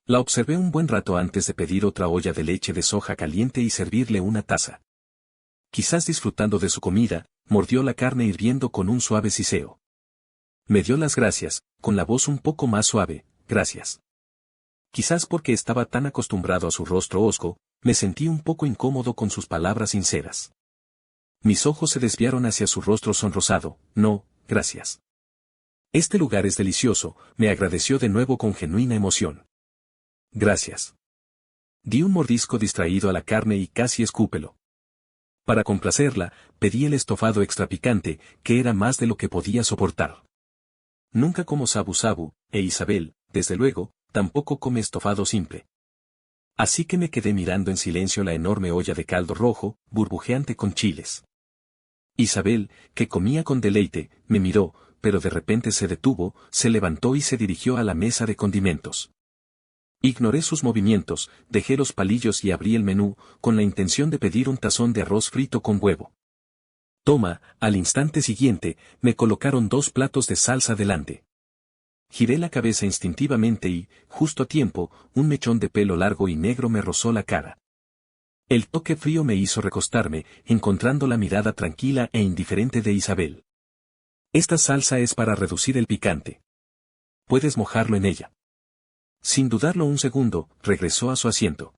Speaker 1: La observé un buen rato antes de pedir otra olla de leche de soja caliente y servirle una taza. Quizás disfrutando de su comida, mordió la carne hirviendo con un suave siseo. Me dio las gracias, con la voz un poco más suave, gracias. Quizás porque estaba tan acostumbrado a su rostro hosco, me sentí un poco incómodo con sus palabras sinceras. Mis ojos se desviaron hacia su rostro sonrosado, no, gracias. Este lugar es delicioso, me agradeció de nuevo con genuina emoción. Gracias. Di un mordisco distraído a la carne y casi escúpelo. Para complacerla, pedí el estofado extra picante, que era más de lo que podía soportar. Nunca como sabu sabu, e Isabel, desde luego, tampoco come estofado simple. Así que me quedé mirando en silencio la enorme olla de caldo rojo, burbujeante con chiles. Isabel, que comía con deleite, me miró, pero de repente se detuvo, se levantó y se dirigió a la mesa de condimentos. Ignoré sus movimientos, dejé los palillos y abrí el menú, con la intención de pedir un tazón de arroz frito con huevo. Toma, al instante siguiente, me colocaron 2 platos de salsa delante. Giré la cabeza instintivamente y, justo a tiempo, un mechón de pelo largo y negro me rozó la cara. El toque frío me hizo recostarme, encontrando la mirada tranquila e indiferente de Isabel. Esta salsa es para reducir el picante. Puedes mojarlo en ella. Sin dudarlo un segundo, regresó a su asiento.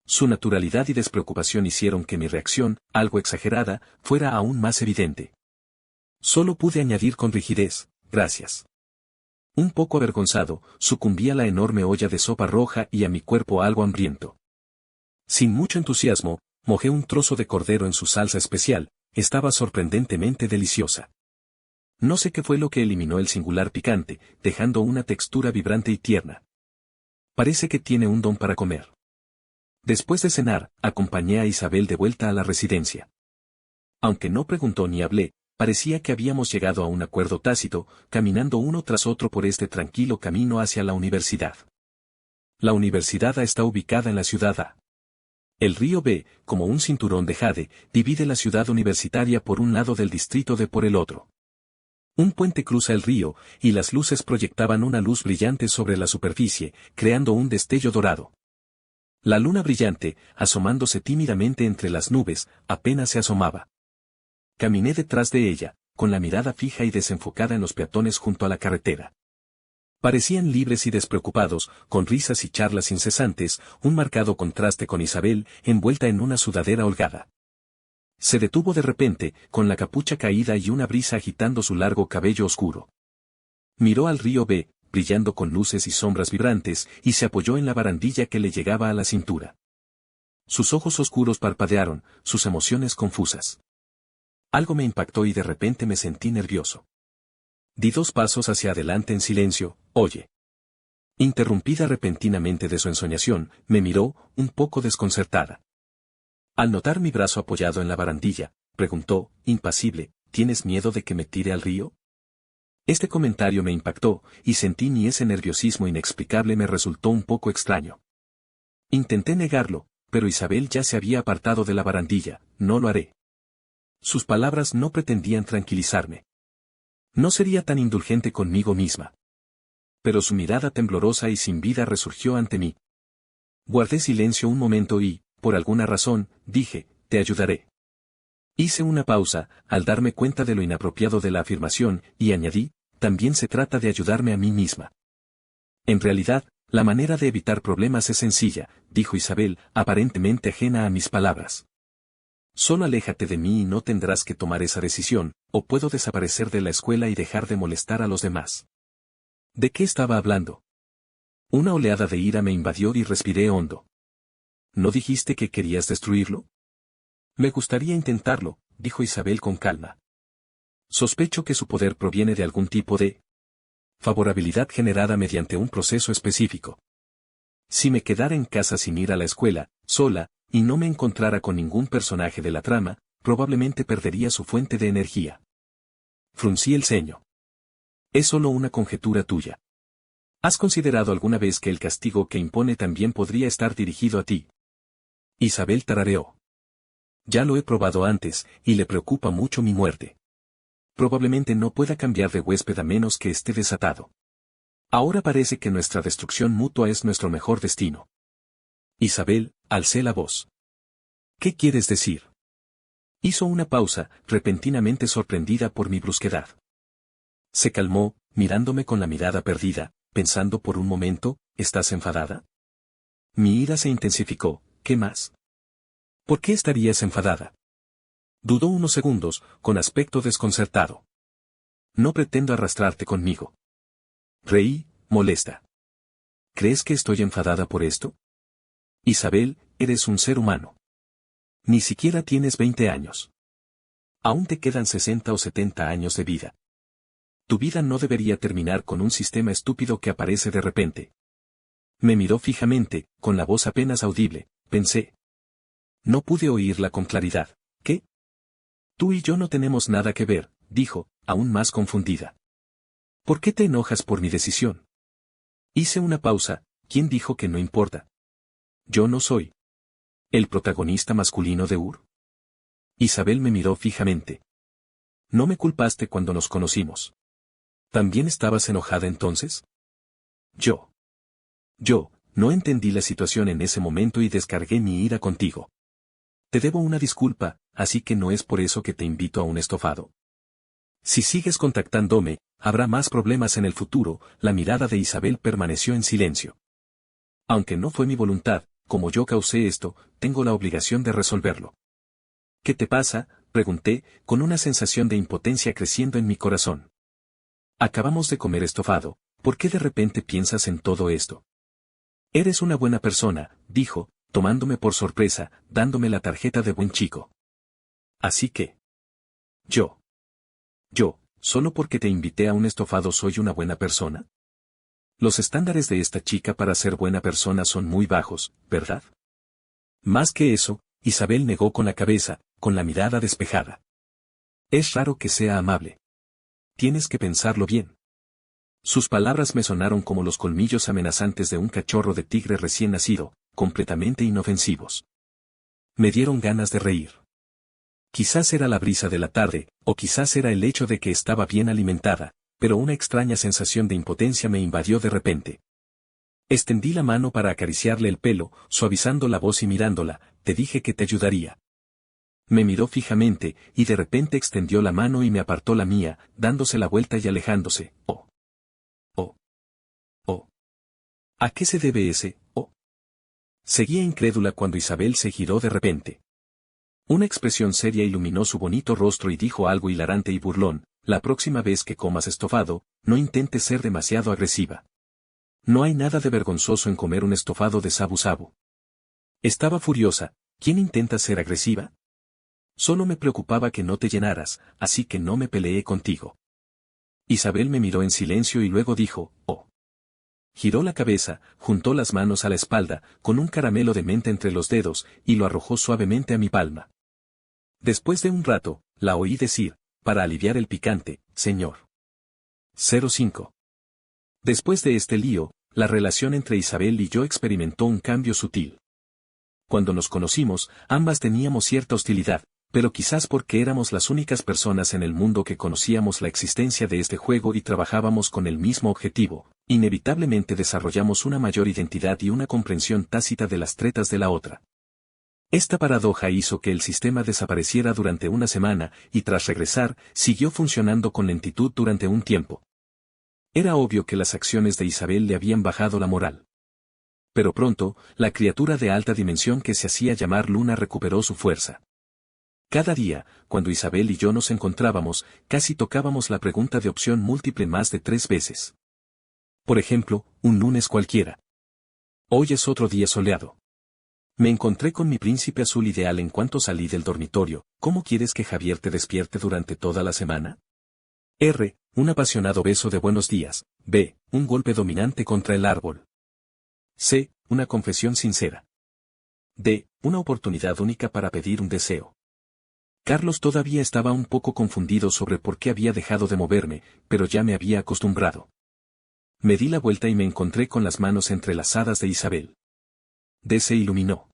Speaker 1: Su naturalidad y despreocupación hicieron que mi reacción, algo exagerada, fuera aún más evidente. Solo pude añadir con rigidez, gracias. Un poco avergonzado, sucumbí a la enorme olla de sopa roja y a mi cuerpo algo hambriento. Sin mucho entusiasmo, mojé un trozo de cordero en su salsa especial, estaba sorprendentemente deliciosa. No sé qué fue lo que eliminó el singular picante, dejando una textura vibrante y tierna. Parece que tiene un don para comer. Después de cenar, acompañé a Isabel de vuelta a la residencia. Aunque no preguntó ni hablé, parecía que habíamos llegado a un acuerdo tácito, caminando uno tras otro por este tranquilo camino hacia la universidad. La universidad A está ubicada en la ciudad A. El río B, como un cinturón de jade, divide la ciudad universitaria por un lado del distrito D por el otro. Un puente cruza el río, y las luces proyectaban una luz brillante sobre la superficie, creando un destello dorado. La luna brillante, asomándose tímidamente entre las nubes, apenas se asomaba. Caminé detrás de ella, con la mirada fija y desenfocada en los peatones junto a la carretera. Parecían libres y despreocupados, con risas y charlas incesantes, un marcado contraste con Isabel, envuelta en una sudadera holgada. Se detuvo de repente, con la capucha caída y una brisa agitando su largo cabello oscuro. Miró al río B, brillando con luces y sombras vibrantes, y se apoyó en la barandilla que le llegaba a la cintura. Sus ojos oscuros parpadearon, sus emociones confusas. Algo me impactó y de repente me sentí nervioso. Di 2 pasos hacia adelante en silencio. Oye. Interrumpida repentinamente de su ensoñación, me miró, un poco desconcertada. Al notar mi brazo apoyado en la barandilla, preguntó, impasible, ¿tienes miedo de que me tire al río? Este comentario me impactó, y sentí ni ese nerviosismo inexplicable me resultó un poco extraño. Intenté negarlo, pero Isabel ya se había apartado de la barandilla. No lo haré. Sus palabras no pretendían tranquilizarme. No sería tan indulgente conmigo misma. Pero su mirada temblorosa y sin vida resurgió ante mí. Guardé silencio un momento y, por alguna razón, dije, te ayudaré. Hice una pausa, al darme cuenta de lo inapropiado de la afirmación, y añadí, también se trata de ayudarme a mí misma. En realidad, la manera de evitar problemas es sencilla, dijo Isabel, aparentemente ajena a mis palabras. Solo aléjate de mí y no tendrás que tomar esa decisión, o puedo desaparecer de la escuela y dejar de molestar a los demás. ¿De qué estaba hablando? Una oleada de ira me invadió y respiré hondo. ¿No dijiste que querías destruirlo? Me gustaría intentarlo, dijo Isabel con calma. Sospecho que su poder proviene de algún tipo de favorabilidad generada mediante un proceso específico. Si me quedara en casa sin ir a la escuela, sola, y no me encontrara con ningún personaje de la trama, probablemente perdería su fuente de energía. Fruncí el ceño. Es solo una conjetura tuya. ¿Has considerado alguna vez que el castigo que impone también podría estar dirigido a ti? Isabel tarareó. Ya lo he probado antes, y le preocupa mucho mi muerte. Probablemente no pueda cambiar de huésped a menos que esté desatado. Ahora parece que nuestra destrucción mutua es nuestro mejor destino. Isabel, alcé la voz. ¿Qué quieres decir? Hizo una pausa, repentinamente sorprendida por mi brusquedad. Se calmó, mirándome con la mirada perdida, pensando por un momento, ¿estás enfadada? Mi ira se intensificó, ¿qué más? ¿Por qué estarías enfadada? Dudó unos segundos, con aspecto desconcertado. No pretendo arrastrarte conmigo. Reí, molesta. ¿Crees que estoy enfadada por esto? Isabel, eres un ser humano. Ni siquiera tienes 20 años. Aún te quedan 60 o 70 años de vida. Tu vida no debería terminar con un sistema estúpido que aparece de repente. Me miró fijamente, con la voz apenas audible, pensé. No pude oírla con claridad. ¿Qué? Tú y yo no tenemos nada que ver, dijo, aún más confundida. ¿Por qué te enojas por mi decisión? Hice una pausa, ¿quién dijo que no importa? Yo no soy el protagonista masculino de Ur. Isabel me miró fijamente. No me culpaste cuando nos conocimos. ¿También estabas enojada entonces? Yo no entendí la situación en ese momento y descargué mi ira contigo. Te debo una disculpa, así que no es por eso que te invito a un estofado. Si sigues contactándome, habrá más problemas en el futuro. La mirada de Isabel permaneció en silencio. Aunque no fue mi voluntad, como yo causé esto, tengo la obligación de resolverlo. ¿Qué te pasa?, pregunté, con una sensación de impotencia creciendo en mi corazón. Acabamos de comer estofado, ¿por qué de repente piensas en todo esto? Eres una buena persona, dijo, tomándome por sorpresa, dándome la tarjeta de buen chico. Así que... Yo, solo porque te invité a un estofado soy una buena persona. Los estándares de esta chica para ser buena persona son muy bajos, ¿verdad? Más que eso, Isabel negó con la cabeza, con la mirada despejada. Es raro que sea amable. Tienes que pensarlo bien. Sus palabras me sonaron como los colmillos amenazantes de un cachorro de tigre recién nacido, completamente inofensivos. Me dieron ganas de reír. Quizás era la brisa de la tarde, o quizás era el hecho de que estaba bien alimentada, pero una extraña sensación de impotencia me invadió de repente. Extendí la mano para acariciarle el pelo, suavizando la voz y mirándola, te dije que te ayudaría. Me miró fijamente, y de repente extendió la mano y me apartó la mía, dándose la vuelta y alejándose. Oh. ¿A qué se debe ese, oh? Seguía incrédula cuando Isabel se giró de repente. Una expresión seria iluminó su bonito rostro y dijo algo hilarante y burlón, la próxima vez que comas estofado, no intentes ser demasiado agresiva. No hay nada de vergonzoso en comer un estofado de sabu sabu. Estaba furiosa. ¿Quién intenta ser agresiva? Solo me preocupaba que no te llenaras, así que no me peleé contigo. Isabel me miró en silencio y luego dijo, oh. Giró la cabeza, juntó las manos a la espalda, con un caramelo de menta entre los dedos, y lo arrojó suavemente a mi palma. Después de un rato, la oí decir, para aliviar el picante, señor. 05. Después de este lío, la relación entre Isabel y yo experimentó un cambio sutil. Cuando nos conocimos, ambas teníamos cierta hostilidad, pero quizás porque éramos las únicas personas en el mundo que conocíamos la existencia de este juego y trabajábamos con el mismo objetivo, inevitablemente desarrollamos una mayor identidad y una comprensión tácita de las tretas de la otra. Esta paradoja hizo que el sistema desapareciera durante una semana y tras regresar, siguió funcionando con lentitud durante un tiempo. Era obvio que las acciones de Isabel le habían bajado la moral. Pero pronto, la criatura de alta dimensión que se hacía llamar Luna recuperó su fuerza. Cada día, cuando Isabel y yo nos encontrábamos, casi tocábamos la pregunta de opción múltiple más de 3 veces. Por ejemplo, un lunes cualquiera. Hoy es otro día soleado. Me encontré con mi príncipe azul ideal en cuanto salí del dormitorio. ¿Cómo quieres que Javier te despierte durante toda la semana? R. Un apasionado beso de buenos días. B. Un golpe dominante contra el árbol. C. Una confesión sincera. D. Una oportunidad única para pedir un deseo. Carlos todavía estaba un poco confundido sobre por qué había dejado de moverme, pero ya me había acostumbrado. Me di la vuelta y me encontré con las manos entrelazadas de Isabel. D se iluminó.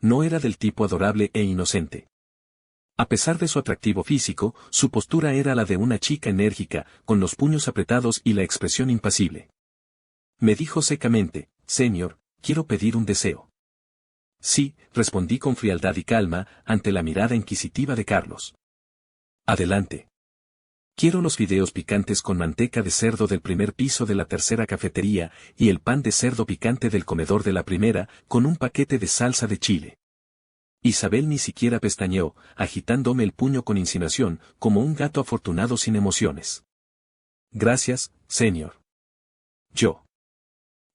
Speaker 1: No era del tipo adorable e inocente. A pesar de su atractivo físico, su postura era la de una chica enérgica, con los puños apretados y la expresión impasible. Me dijo secamente, señor, quiero pedir un deseo. Sí, respondí con frialdad y calma, ante la mirada inquisitiva de Carlos. Adelante. Quiero los fideos picantes con manteca de cerdo del primer piso de la tercera cafetería, y el pan de cerdo picante del comedor de la primera, con un paquete de salsa de chile. Isabel ni siquiera pestañeó, agitándome el puño con insinuación, como un gato afortunado sin emociones. Gracias, señor. Yo.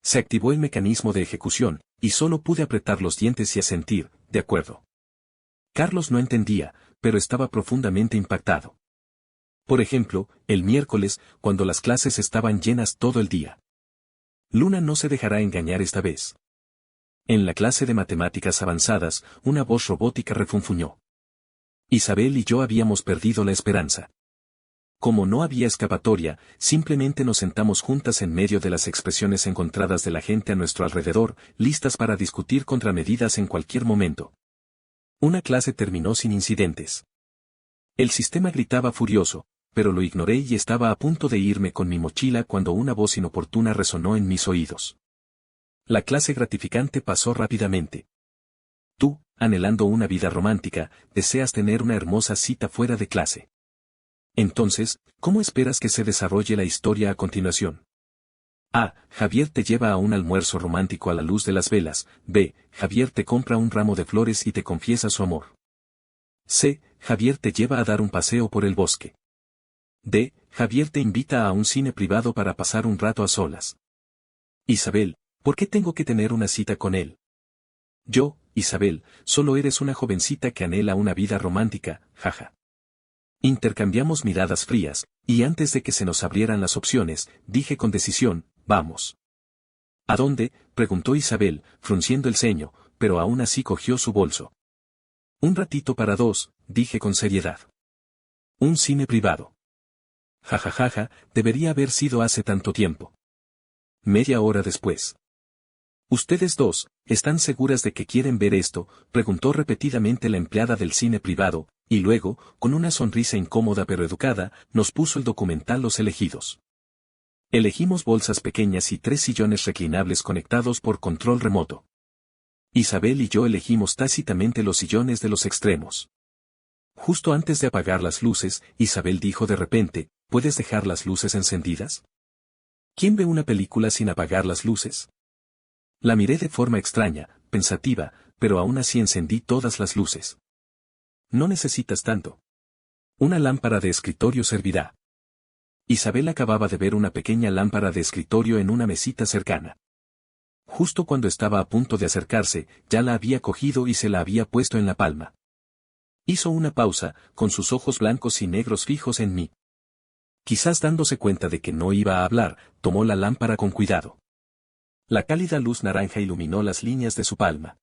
Speaker 1: Se activó el mecanismo de ejecución, y solo pude apretar los dientes y asentir, de acuerdo. Carlos no entendía, pero estaba profundamente impactado. Por ejemplo, el miércoles, cuando las clases estaban llenas todo el día. Luna no se dejará engañar esta vez. En la clase de matemáticas avanzadas, una voz robótica refunfuñó. Isabel y yo habíamos perdido la esperanza. Como no había escapatoria, simplemente nos sentamos juntas en medio de las expresiones encontradas de la gente a nuestro alrededor, listas para discutir contramedidas en cualquier momento. Una clase terminó sin incidentes. El sistema gritaba furioso, pero lo ignoré y estaba a punto de irme con mi mochila cuando una voz inoportuna resonó en mis oídos. La clase gratificante pasó rápidamente. Tú, anhelando una vida romántica, deseas tener una hermosa cita fuera de clase. Entonces, ¿cómo esperas que se desarrolle la historia a continuación? A. Javier te lleva a un almuerzo romántico a la luz de las velas. B. Javier te compra un ramo de flores y te confiesa su amor. C. Javier te lleva a dar un paseo por el bosque. D. Javier te invita a un cine privado para pasar un rato a solas. Isabel, ¿por qué tengo que tener una cita con él? Yo, Isabel, solo eres una jovencita que anhela una vida romántica, jaja. Intercambiamos miradas frías, y antes de que se nos abrieran las opciones, dije con decisión, vamos. ¿A dónde?, preguntó Isabel, frunciendo el ceño, pero aún así cogió su bolso. Un ratito para dos, dije con seriedad. Un cine privado. Jajajaja, debería haber sido hace tanto tiempo. Media hora después. ¿Ustedes dos, están seguras de que quieren ver esto?, preguntó repetidamente la empleada del cine privado, y luego, con una sonrisa incómoda pero educada, nos puso el documental Los elegidos. Elegimos bolsas pequeñas y 3 sillones reclinables conectados por control remoto. Isabel y yo elegimos tácitamente los sillones de los extremos. Justo antes de apagar las luces, Isabel dijo de repente, ¿puedes dejar las luces encendidas? ¿Quién ve una película sin apagar las luces? La miré de forma extraña, pensativa, pero aún así encendí todas las luces. No necesitas tanto. Una lámpara de escritorio servirá. Isabel acababa de ver una pequeña lámpara de escritorio en una mesita cercana. Justo cuando estaba a punto de acercarse, ya la había cogido y se la había puesto en la palma. Hizo una pausa, con sus ojos blancos y negros fijos en mí. Quizás dándose cuenta de que no iba a hablar, tomó la lámpara con cuidado. La cálida luz naranja iluminó las líneas de su palma.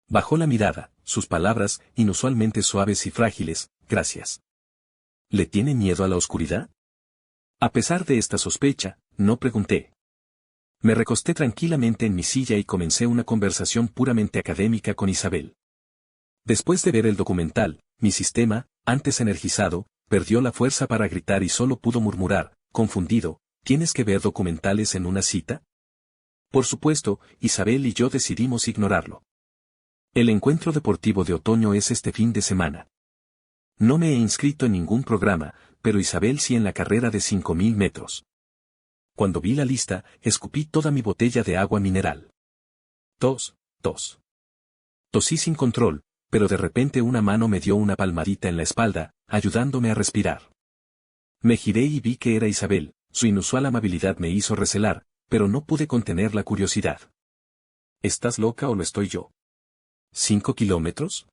Speaker 1: Bajó la mirada, sus palabras, inusualmente suaves y frágiles, gracias. ¿Le tiene miedo a la oscuridad? A pesar de esta sospecha, no pregunté. Me recosté tranquilamente en mi silla y comencé una conversación puramente académica con Isabel. Después de ver el documental, mi sistema, antes energizado, perdió la fuerza para gritar y solo pudo murmurar, confundido, ¿tienes que ver documentales en una cita? Por supuesto, Isabel y yo decidimos ignorarlo. El encuentro deportivo de otoño es este fin de semana. No me he inscrito en ningún programa, pero Isabel sí en la carrera de 5000 metros. Cuando vi la lista, escupí toda mi botella de agua mineral. Tos. Tosí sin control, pero de repente una mano me dio una palmadita en la espalda, ayudándome a respirar. Me giré y vi que era Isabel, su inusual amabilidad me hizo recelar, pero no pude contener la curiosidad. ¿Estás loca o lo estoy yo? ¿5 kilómetros?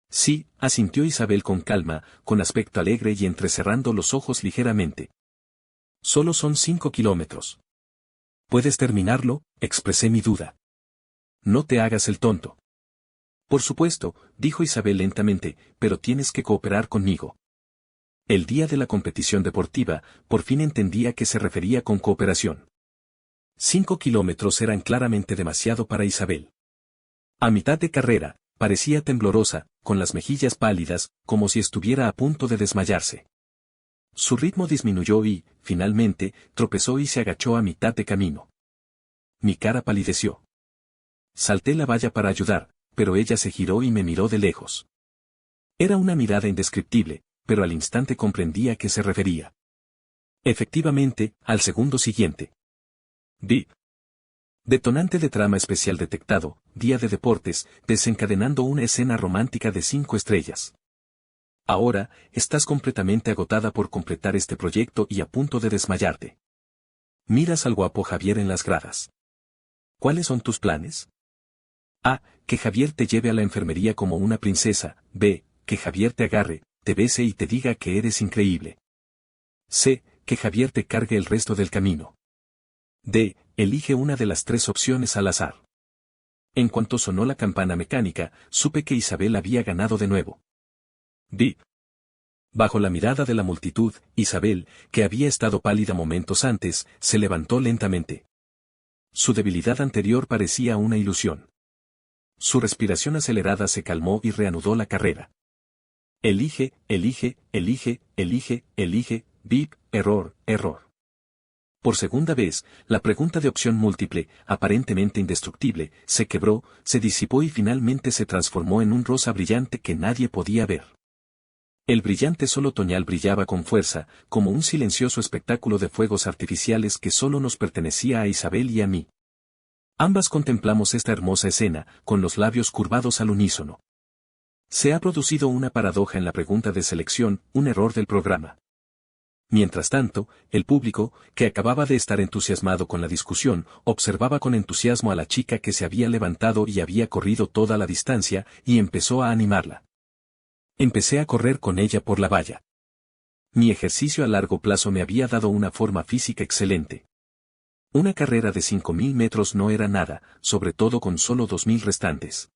Speaker 1: Sí, asintió Isabel con calma, con aspecto alegre y entrecerrando los ojos ligeramente. Solo son 5 kilómetros. ¿Puedes terminarlo?, expresé mi duda. No te hagas el tonto. Por supuesto, dijo Isabel lentamente, pero tienes que cooperar conmigo. El día de la competición deportiva, por fin entendí a qué se refería con cooperación. 5 kilómetros eran claramente demasiado para Isabel. A mitad de carrera, parecía temblorosa, con las mejillas pálidas, como si estuviera a punto de desmayarse. Su ritmo disminuyó y, finalmente, tropezó y se agachó a mitad de camino. Mi cara palideció. Salté la valla para ayudar, pero ella se giró y me miró de lejos. Era una mirada indescriptible, pero al instante comprendí a qué se refería. Efectivamente, al segundo siguiente. Bip. Detonante de trama especial detectado, día de deportes, desencadenando una escena romántica de 5 estrellas. Ahora, estás completamente agotada por completar este proyecto y a punto de desmayarte. Miras al guapo Javier en las gradas. ¿Cuáles son tus planes? A. Que Javier te lleve a la enfermería como una princesa. B. Que Javier te agarre, te bese y te diga que eres increíble. C. Que Javier te cargue el resto del camino. D. Elige una de las 3 opciones al azar. En cuanto sonó la campana mecánica, supe que Isabel había ganado de nuevo. Bip. Bajo la mirada de la multitud, Isabel, que había estado pálida momentos antes, se levantó lentamente. Su debilidad anterior parecía una ilusión. Su respiración acelerada se calmó y reanudó la carrera. Elige, bip, error. Por segunda vez, la pregunta de opción múltiple, aparentemente indestructible, se quebró, se disipó y finalmente se transformó en un rosa brillante que nadie podía ver. El brillante sol otoñal brillaba con fuerza, como un silencioso espectáculo de fuegos artificiales que solo nos pertenecía a Isabel y a mí. Ambas contemplamos esta hermosa escena, con los labios curvados al unísono. Se ha producido una paradoja en la pregunta de selección, un error del programa. Mientras tanto, el público, que acababa de estar entusiasmado con la discusión, observaba con entusiasmo a la chica que se había levantado y había corrido toda la distancia, y empezó a animarla. Empecé a correr con ella por la valla. Mi ejercicio a largo plazo me había dado una forma física excelente. Una carrera de 5.000 metros no era nada, sobre todo con solo 2.000 restantes.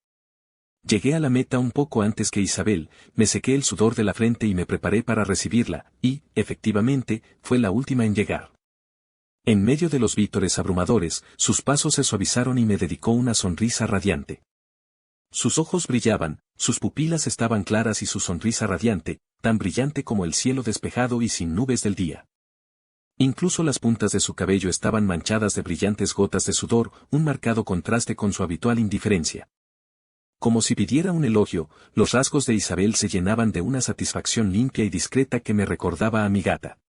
Speaker 1: Llegué a la meta un poco antes que Isabel, me sequé el sudor de la frente y me preparé para recibirla, y, efectivamente, fue la última en llegar. En medio de los vítores abrumadores, sus pasos se suavizaron y me dedicó una sonrisa radiante. Sus ojos brillaban, sus pupilas estaban claras y su sonrisa radiante, tan brillante como el cielo despejado y sin nubes del día. Incluso las puntas de su cabello estaban manchadas de brillantes gotas de sudor, un marcado contraste con su habitual indiferencia. Como si pidiera un elogio, los rasgos de Isabel se llenaban de una satisfacción limpia y discreta que me recordaba a mi gata.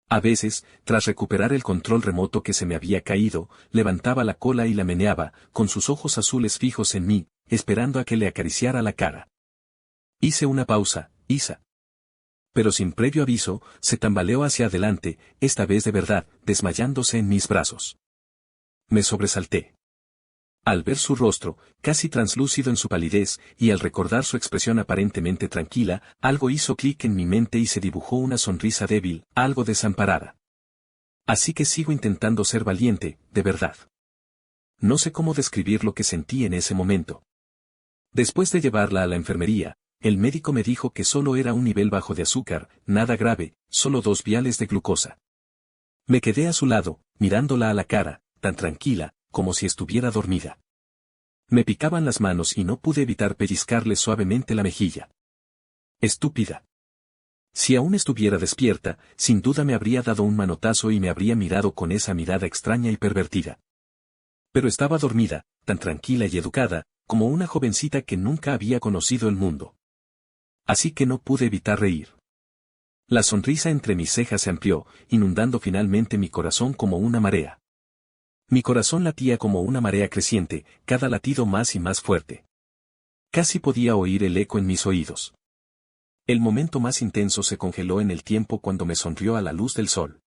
Speaker 1: A veces, tras recuperar el control remoto que se me había caído, levantaba la cola y la meneaba, con sus ojos azules fijos en mí, esperando a que le acariciara la cara. Hice una pausa, Isa. Pero sin previo aviso, se tambaleó hacia adelante, esta vez de verdad, desmayándose en mis brazos. Me sobresalté. Al ver su rostro, casi translúcido en su palidez, y al recordar su expresión aparentemente tranquila, algo hizo clic en mi mente y se dibujó una sonrisa débil, algo desamparada. Así que sigo intentando ser valiente, de verdad. No sé cómo describir lo que sentí en ese momento. Después de llevarla a la enfermería, el médico me dijo que solo era un nivel bajo de azúcar, nada grave, solo 2 viales de glucosa. Me quedé a su lado, mirándola a la cara, tan tranquila, como si estuviera dormida. Me picaban las manos y no pude evitar pellizcarle suavemente la mejilla. Estúpida. Si aún estuviera despierta, sin duda me habría dado un manotazo y me habría mirado con esa mirada extraña y pervertida. Pero estaba dormida, tan tranquila y educada, como una jovencita que nunca había conocido el mundo. Así que no pude evitar reír. La sonrisa entre mis cejas se amplió, inundando finalmente mi corazón como una marea. Mi corazón latía como una marea creciente, cada latido más y más fuerte. Casi podía oír el eco en mis oídos. El momento más intenso se congeló en el tiempo cuando me sonrió a la luz del sol.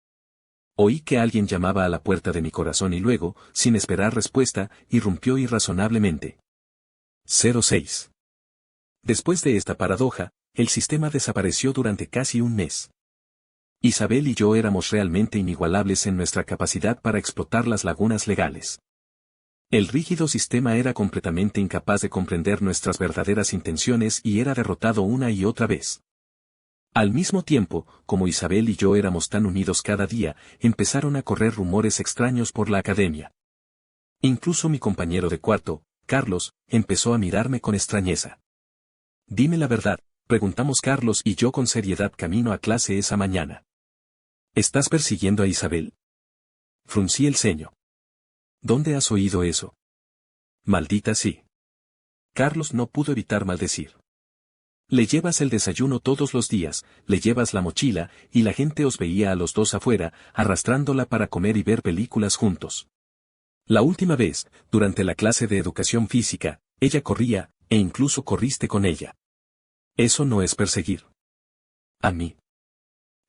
Speaker 1: Oí que alguien llamaba a la puerta de mi corazón y luego, sin esperar respuesta, irrumpió irrazonablemente. 06. Después de esta paradoja, el sistema desapareció durante casi un mes. Isabel y yo éramos realmente inigualables en nuestra capacidad para explotar las lagunas legales. El rígido sistema era completamente incapaz de comprender nuestras verdaderas intenciones y era derrotado una y otra vez. Al mismo tiempo, como Isabel y yo éramos tan unidos cada día, empezaron a correr rumores extraños por la academia. Incluso mi compañero de cuarto, Carlos, empezó a mirarme con extrañeza. Dime la verdad, preguntamos Carlos y yo con seriedad camino a clase esa mañana. ¿Estás persiguiendo a Isabel? Fruncí el ceño. ¿Dónde has oído eso? Maldita sí. Carlos no pudo evitar maldecir. Le llevas el desayuno todos los días, le llevas la mochila, y la gente os veía a los dos afuera, arrastrándola para comer y ver películas juntos. La última vez, durante la clase de educación física, ella corría, e incluso corriste con ella. Eso no es perseguir. A mí.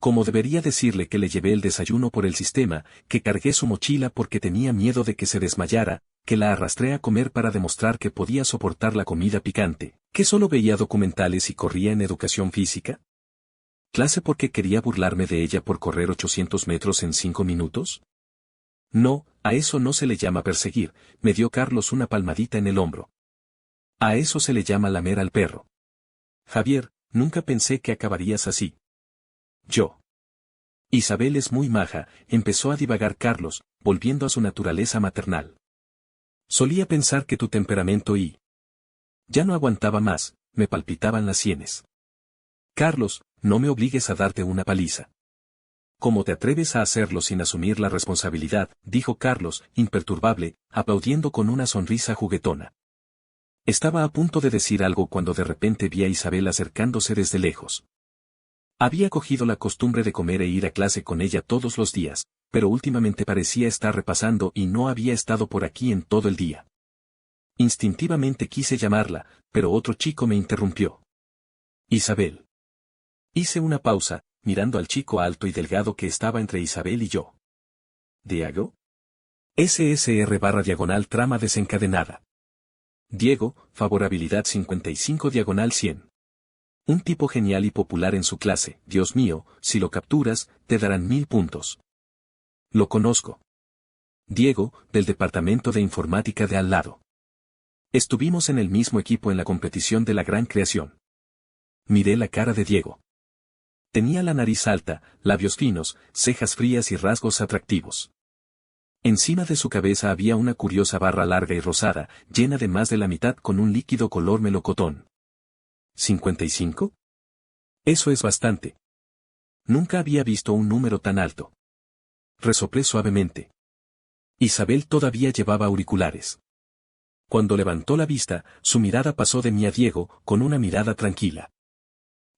Speaker 1: Como debería decirle que le llevé el desayuno por el sistema, que cargué su mochila porque tenía miedo de que se desmayara, que la arrastré a comer para demostrar que podía soportar la comida picante, que solo veía documentales y corría en educación física? ¿Clase porque quería burlarme de ella por correr 800 metros en 5 minutos? No, a eso no se le llama perseguir, me dio Carlos una palmadita en el hombro. A eso se le llama lamer al perro. Javier, nunca pensé que acabarías así. Yo. Isabel es muy maja, empezó a divagar Carlos, volviendo a su naturaleza maternal. Solía pensar que tu temperamento y... Ya no aguantaba más, me palpitaban las sienes. Carlos, no me obligues a darte una paliza. ¿Cómo te atreves a hacerlo sin asumir la responsabilidad?, dijo Carlos, imperturbable, aplaudiendo con una sonrisa juguetona. Estaba a punto de decir algo cuando de repente vi a Isabel acercándose desde lejos. Había cogido la costumbre de comer e ir a clase con ella todos los días, pero últimamente parecía estar repasando y no había estado por aquí en todo el día. Instintivamente quise llamarla, pero otro chico me interrumpió. Isabel. Hice una pausa, mirando al chico alto y delgado que estaba entre Isabel y yo. ¿Diego? SSR/diagonal trama desencadenada. Diego, favorabilidad 55/100. Un tipo genial y popular en su clase. Dios mío, si lo capturas, te darán 1000 puntos. Lo conozco. Diego, del departamento de informática de al lado. Estuvimos en el mismo equipo en la competición de la gran creación. Miré la cara de Diego. Tenía la nariz alta, labios finos, cejas frías y rasgos atractivos. Encima de su cabeza había una curiosa barra larga y rosada, llena de más de la mitad con un líquido color melocotón. ¿55? Eso es bastante. Nunca había visto un número tan alto. Resoplé suavemente. Isabel todavía llevaba auriculares. Cuando levantó la vista, su mirada pasó de mí a Diego, con una mirada tranquila.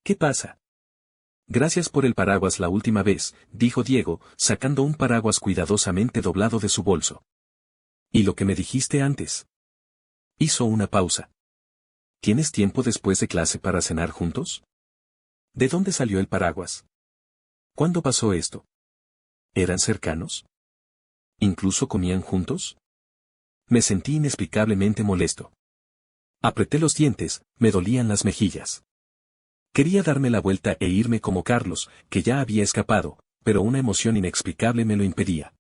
Speaker 1: ¿Qué pasa? Gracias por el paraguas la última vez, dijo Diego, sacando un paraguas cuidadosamente doblado de su bolso. ¿Y lo que me dijiste antes? Hizo una pausa. ¿Tienes tiempo después de clase para cenar juntos? ¿De dónde salió el paraguas? ¿Cuándo pasó esto? ¿Eran cercanos? ¿Incluso comían juntos? Me sentí inexplicablemente molesto. Apreté los dientes, me dolían las mejillas. Quería darme la vuelta e irme como Carlos, que ya había escapado, pero una emoción inexplicable me lo impedía.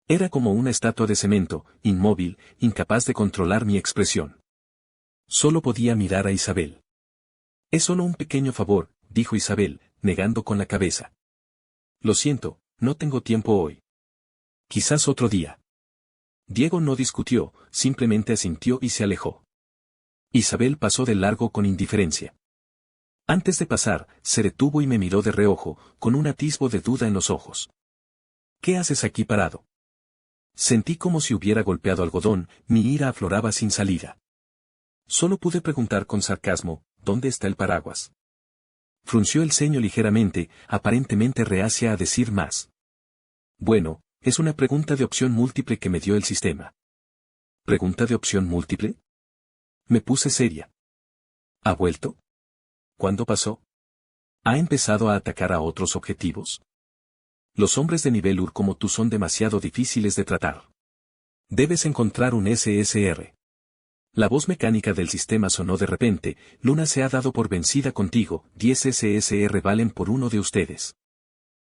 Speaker 1: Era como una estatua de cemento, inmóvil, incapaz de controlar mi expresión. Solo podía mirar a Isabel. Es solo un pequeño favor, dijo Isabel, negando con la cabeza. Lo siento, no tengo tiempo hoy. Quizás otro día. Diego no discutió, simplemente asintió y se alejó. Isabel pasó de largo con indiferencia. Antes de pasar, se detuvo y me miró de reojo, con un atisbo de duda en los ojos. ¿Qué haces aquí parado? Sentí como si hubiera golpeado algodón, mi ira afloraba sin salida. Solo pude preguntar con sarcasmo, ¿dónde está el paraguas? Frunció el ceño ligeramente, aparentemente reacia a decir más. Bueno, es una pregunta de opción múltiple que me dio el sistema. ¿Pregunta de opción múltiple? Me puse seria. ¿Ha vuelto? ¿Cuándo pasó? ¿Ha empezado a atacar a otros objetivos? Los hombres de nivel UR como tú son demasiado difíciles de tratar. Debes encontrar un SSR. La voz mecánica del sistema sonó de repente. Luna se ha dado por vencida contigo, 10 SSR valen por uno de ustedes.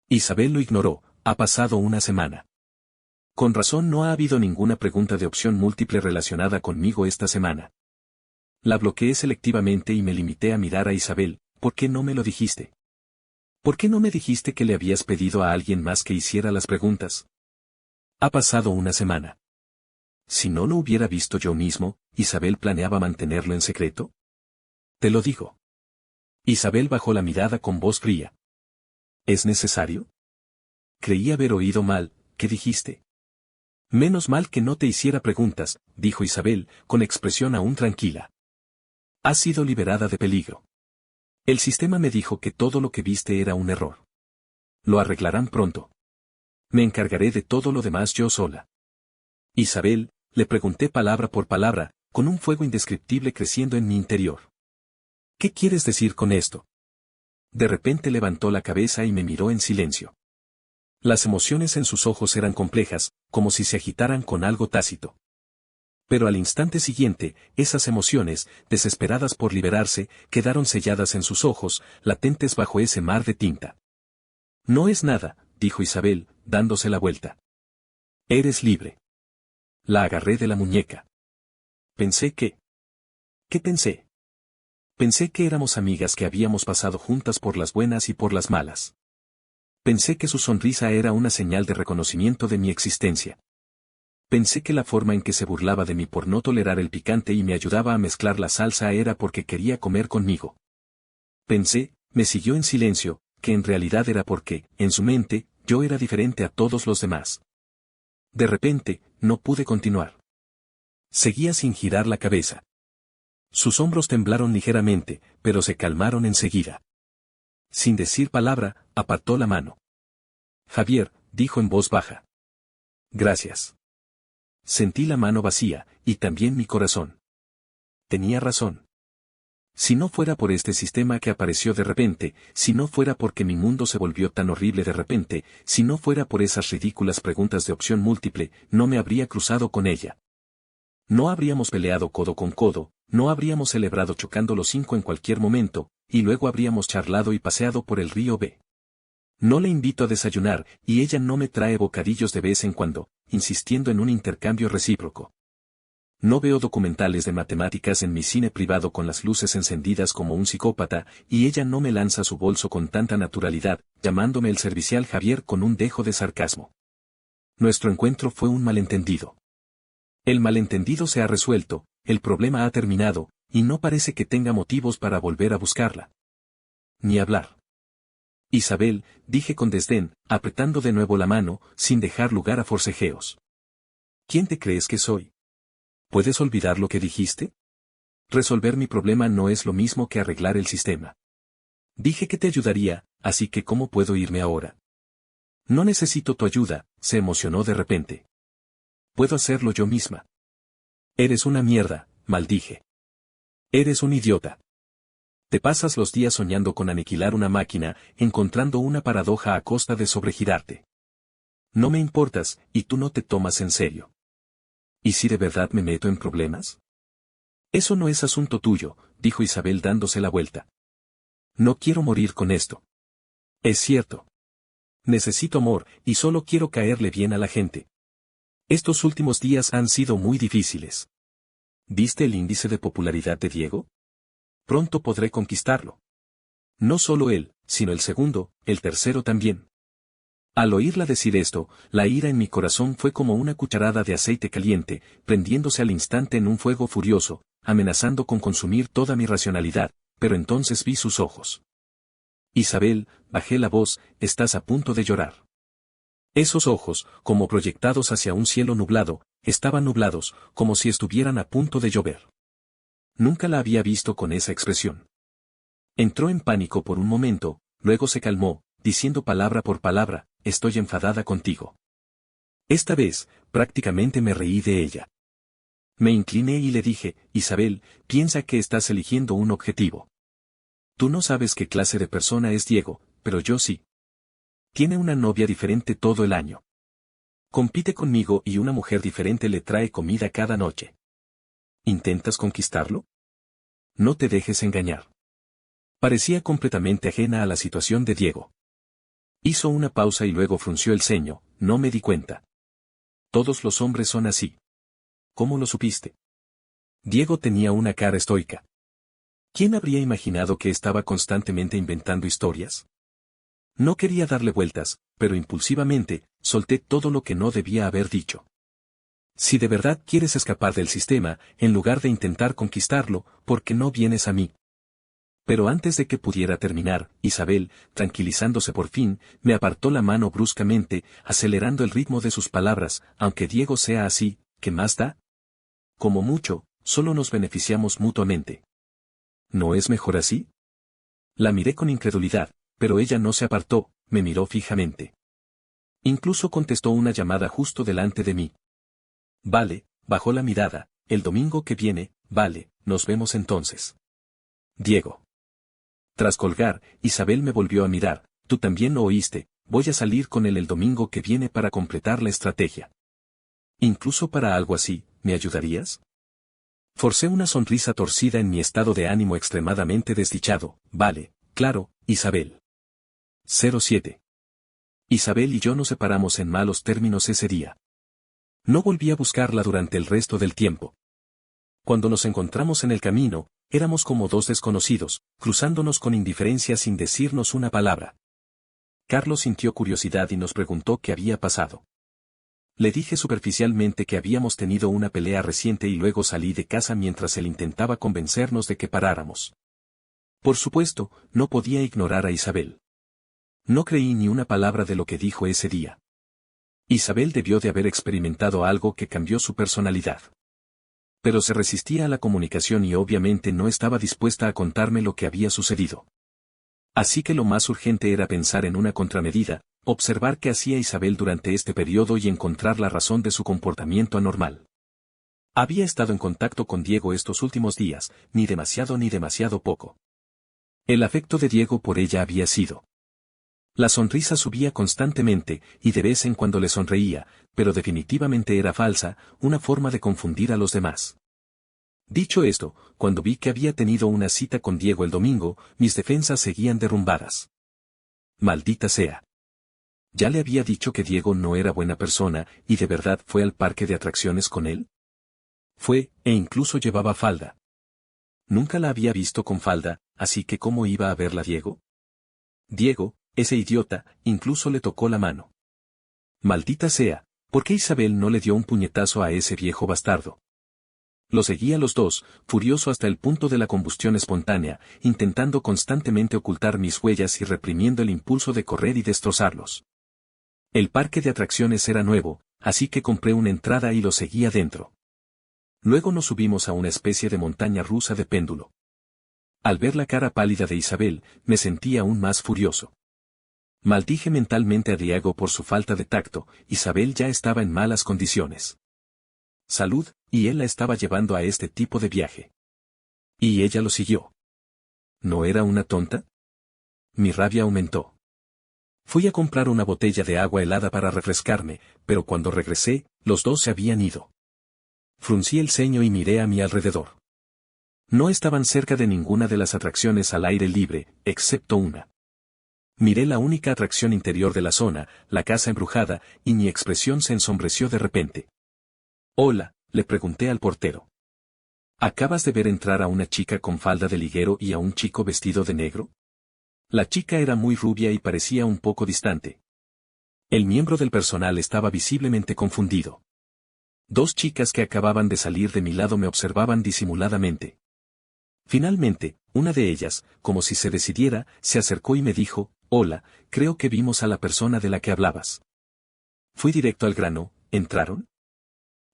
Speaker 1: Isabel lo ignoró, ha pasado una semana. Con razón no ha habido ninguna pregunta de opción múltiple relacionada conmigo esta semana. La bloqueé selectivamente y me limité a mirar a Isabel. ¿Por qué no me lo dijiste? ¿Por qué no me dijiste que le habías pedido a alguien más que hiciera las preguntas? Ha pasado una semana. Si no lo hubiera visto yo mismo, ¿Isabel planeaba mantenerlo en secreto? Te lo digo. Isabel bajó la mirada con voz fría. ¿Es necesario? Creí haber oído mal, ¿qué dijiste? Menos mal que no te hiciera preguntas, dijo Isabel, con expresión aún tranquila. Has sido liberada de peligro. El sistema me dijo que todo lo que viste era un error. Lo arreglarán pronto. Me encargaré de todo lo demás yo sola. Isabel, le pregunté palabra por palabra, con un fuego indescriptible creciendo en mi interior. ¿Qué quieres decir con esto? De repente levantó la cabeza y me miró en silencio. Las emociones en sus ojos eran complejas, como si se agitaran con algo tácito. Pero al instante siguiente, esas emociones, desesperadas por liberarse, quedaron selladas en sus ojos, latentes bajo ese mar de tinta. No es nada, dijo Isabel, dándose la vuelta. Eres libre. La agarré de la muñeca. Pensé que... ¿Qué pensé? Pensé que éramos amigas que habíamos pasado juntas por las buenas y por las malas. Pensé que su sonrisa era una señal de reconocimiento de mi existencia. Pensé que la forma en que se burlaba de mí por no tolerar el picante y me ayudaba a mezclar la salsa era porque quería comer conmigo. Pensé, me siguió en silencio, que en realidad era porque, en su mente, yo era diferente a todos los demás. De repente, no pude continuar. Seguía sin girar la cabeza. Sus hombros temblaron ligeramente, pero se calmaron enseguida. Sin decir palabra, apartó la mano. Javier, dijo en voz baja. Gracias. Sentí la mano vacía, y también mi corazón. Tenía razón. Si no fuera por este sistema que apareció de repente, si no fuera porque mi mundo se volvió tan horrible de repente, si no fuera por esas ridículas preguntas de opción múltiple, no me habría cruzado con ella. No habríamos peleado codo con codo, no habríamos celebrado chocando los 5 en cualquier momento, y luego habríamos charlado y paseado por el río B. No le invito a desayunar, y ella no me trae bocadillos de vez en cuando, insistiendo en un intercambio recíproco. No veo documentales de matemáticas en mi cine privado con las luces encendidas como un psicópata, y ella no me lanza su bolso con tanta naturalidad, llamándome el servicial Javier con un dejo de sarcasmo. Nuestro encuentro fue un malentendido. El malentendido se ha resuelto, el problema ha terminado, y no parece que tenga motivos para volver a buscarla. Ni hablar. Isabel, dije con desdén, apretando de nuevo la mano, sin dejar lugar a forcejeos. ¿Quién te crees que soy? ¿Puedes olvidar lo que dijiste? Resolver mi problema no es lo mismo que arreglar el sistema. Dije que te ayudaría, así que ¿cómo puedo irme ahora? No necesito tu ayuda, se emocionó de repente. Puedo hacerlo yo misma. Eres una mierda, maldije. Eres un idiota. Te pasas los días soñando con aniquilar una máquina, encontrando una paradoja a costa de sobregirarte. No me importas, y tú no te tomas en serio. ¿Y si de verdad me meto en problemas? Eso no es asunto tuyo, dijo Isabel dándose la vuelta. No quiero morir con esto. Es cierto. Necesito amor, y solo quiero caerle bien a la gente. Estos últimos días han sido muy difíciles. ¿Viste el índice de popularidad de Diego? Pronto podré conquistarlo. No solo él, sino el segundo, el tercero también. Al oírla decir esto, la ira en mi corazón fue como una cucharada de aceite caliente, prendiéndose al instante en un fuego furioso, amenazando con consumir toda mi racionalidad, pero entonces vi sus ojos. Isabel, bajé la voz, estás a punto de llorar. Esos ojos, como proyectados hacia un cielo nublado, estaban nublados, como si estuvieran a punto de llover. Nunca la había visto con esa expresión. Entró en pánico por un momento, luego se calmó, diciendo palabra por palabra, estoy enfadada contigo. Esta vez, prácticamente me reí de ella. Me incliné y le dije, Isabel, piensa que estás eligiendo un objetivo. Tú no sabes qué clase de persona es Diego, pero yo sí. Tiene una novia diferente todo el año. Compite conmigo y una mujer diferente le trae comida cada noche. ¿Intentas conquistarlo? No te dejes engañar. Parecía completamente ajena a la situación de Diego. Hizo una pausa y luego frunció el ceño, no me di cuenta. Todos los hombres son así. ¿Cómo lo supiste? Diego tenía una cara estoica. ¿Quién habría imaginado que estaba constantemente inventando historias? No quería darle vueltas, pero impulsivamente, solté todo lo que no debía haber dicho. Si de verdad quieres escapar del sistema, en lugar de intentar conquistarlo, ¿por qué no vienes a mí? Pero antes de que pudiera terminar, Isabel, tranquilizándose por fin, me apartó la mano bruscamente, acelerando el ritmo de sus palabras, aunque Diego sea así, ¿qué más da? Como mucho, solo nos beneficiamos mutuamente. ¿No es mejor así? La miré con incredulidad, pero ella no se apartó, me miró fijamente. Incluso contestó una llamada justo delante de mí. Vale, bajó la mirada, el domingo que viene, vale, nos vemos entonces. Diego. Tras colgar, Isabel me volvió a mirar, tú también lo oíste, voy a salir con él el domingo que viene para completar la estrategia. Incluso para algo así, ¿me ayudarías? Forcé una sonrisa torcida en mi estado de ánimo extremadamente desdichado, vale, claro, Isabel. 07. Isabel y yo nos separamos en malos términos ese día. No volví a buscarla durante el resto del tiempo. Cuando nos encontramos en el camino, éramos como dos desconocidos, cruzándonos con indiferencia sin decirnos una palabra. Carlos sintió curiosidad y nos preguntó qué había pasado. Le dije superficialmente que habíamos tenido una pelea reciente y luego salí de casa mientras él intentaba convencernos de que paráramos. Por supuesto, no podía ignorar a Isabel. No creí ni una palabra de lo que dijo ese día. Isabel debió de haber experimentado algo que cambió su personalidad. Pero se resistía a la comunicación y obviamente no estaba dispuesta a contarme lo que había sucedido. Así que lo más urgente era pensar en una contramedida, observar qué hacía Isabel durante este periodo y encontrar la razón de su comportamiento anormal. Había estado en contacto con Diego estos últimos días, ni demasiado poco. El afecto de Diego por ella había sido. La sonrisa subía constantemente, y de vez en cuando le sonreía, pero definitivamente era falsa, una forma de confundir a los demás. Dicho esto, cuando vi que había tenido una cita con Diego el domingo, mis defensas seguían derrumbadas. Maldita sea. Ya le había dicho que Diego no era buena persona, y de verdad fue al parque de atracciones con él. Fue, e incluso llevaba falda. Nunca la había visto con falda, así que ¿cómo iba a verla Diego? Diego, ese idiota, incluso le tocó la mano. Maldita sea, ¿por qué Isabel no le dio un puñetazo a ese viejo bastardo? Lo seguía a los dos, furioso hasta el punto de la combustión espontánea, intentando constantemente ocultar mis huellas y reprimiendo el impulso de correr y destrozarlos. El parque de atracciones era nuevo, así que compré una entrada y lo seguí adentro. Luego nos subimos a una especie de montaña rusa de péndulo. Al ver la cara pálida de Isabel, me sentí aún más furioso. Maldije mentalmente a Diego por su falta de tacto. Isabel ya estaba en malas condiciones. Salud, y él la estaba llevando a este tipo de viaje. Y ella lo siguió. ¿No era una tonta? Mi rabia aumentó. Fui a comprar una botella de agua helada para refrescarme, pero cuando regresé, los dos se habían ido. Fruncí el ceño y miré a mi alrededor. No estaban cerca de ninguna de las atracciones al aire libre, excepto una. Miré la única atracción interior de la zona, la casa embrujada, y mi expresión se ensombreció de repente. Hola, le pregunté al portero. ¿Acabas de ver entrar a una chica con falda de liguero y a un chico vestido de negro? La chica era muy rubia y parecía un poco distante. El miembro del personal estaba visiblemente confundido. Dos chicas que acababan de salir de mi lado me observaban disimuladamente. Finalmente, una de ellas, como si se decidiera, se acercó y me dijo, «Hola, creo que vimos a la persona de la que hablabas». Fui directo al grano, ¿entraron?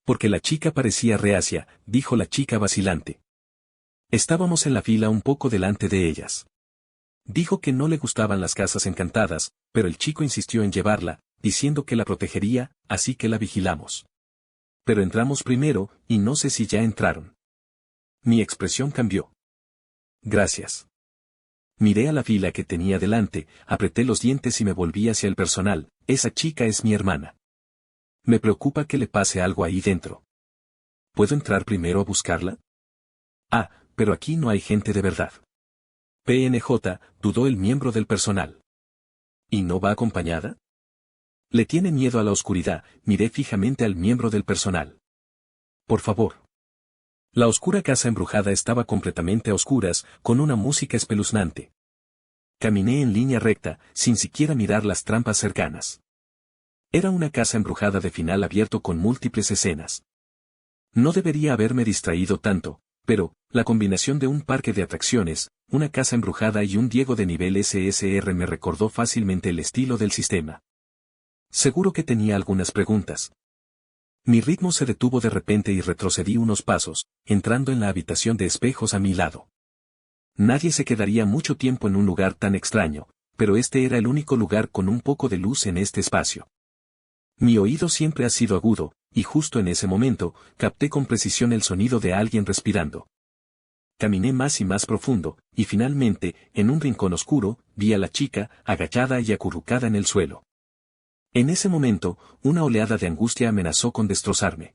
Speaker 1: Porque la chica parecía reacia, dijo la chica vacilante. Estábamos en la fila un poco delante de ellas. Dijo que no le gustaban las casas encantadas, pero el chico insistió en llevarla, diciendo que la protegería, así que la vigilamos. Pero entramos primero, y no sé si ya entraron. Mi expresión cambió. Gracias. Miré a la fila que tenía delante, apreté los dientes y me volví hacia el personal. Esa chica es mi hermana. Me preocupa que le pase algo ahí dentro. ¿Puedo entrar primero a buscarla? Ah, pero aquí no hay gente de verdad. PNJ, dudó el miembro del personal. ¿Y no va acompañada? Le tiene miedo a la oscuridad, miré fijamente al miembro del personal. Por favor. La oscura casa embrujada estaba completamente a oscuras, con una música espeluznante. Caminé en línea recta, sin siquiera mirar las trampas cercanas. Era una casa embrujada de final abierto con múltiples escenas. No debería haberme distraído tanto, pero, la combinación de un parque de atracciones, una casa embrujada y un Diego de nivel SSR me recordó fácilmente el estilo del sistema. Seguro que tenía algunas preguntas. Mi ritmo se detuvo de repente y retrocedí unos pasos, entrando en la habitación de espejos a mi lado. Nadie se quedaría mucho tiempo en un lugar tan extraño, pero este era el único lugar con un poco de luz en este espacio. Mi oído siempre ha sido agudo, y justo en ese momento, capté con precisión el sonido de alguien respirando. Caminé más y más profundo, y finalmente, en un rincón oscuro, vi a la chica, agachada y acurrucada en el suelo. En ese momento, una oleada de angustia amenazó con destrozarme.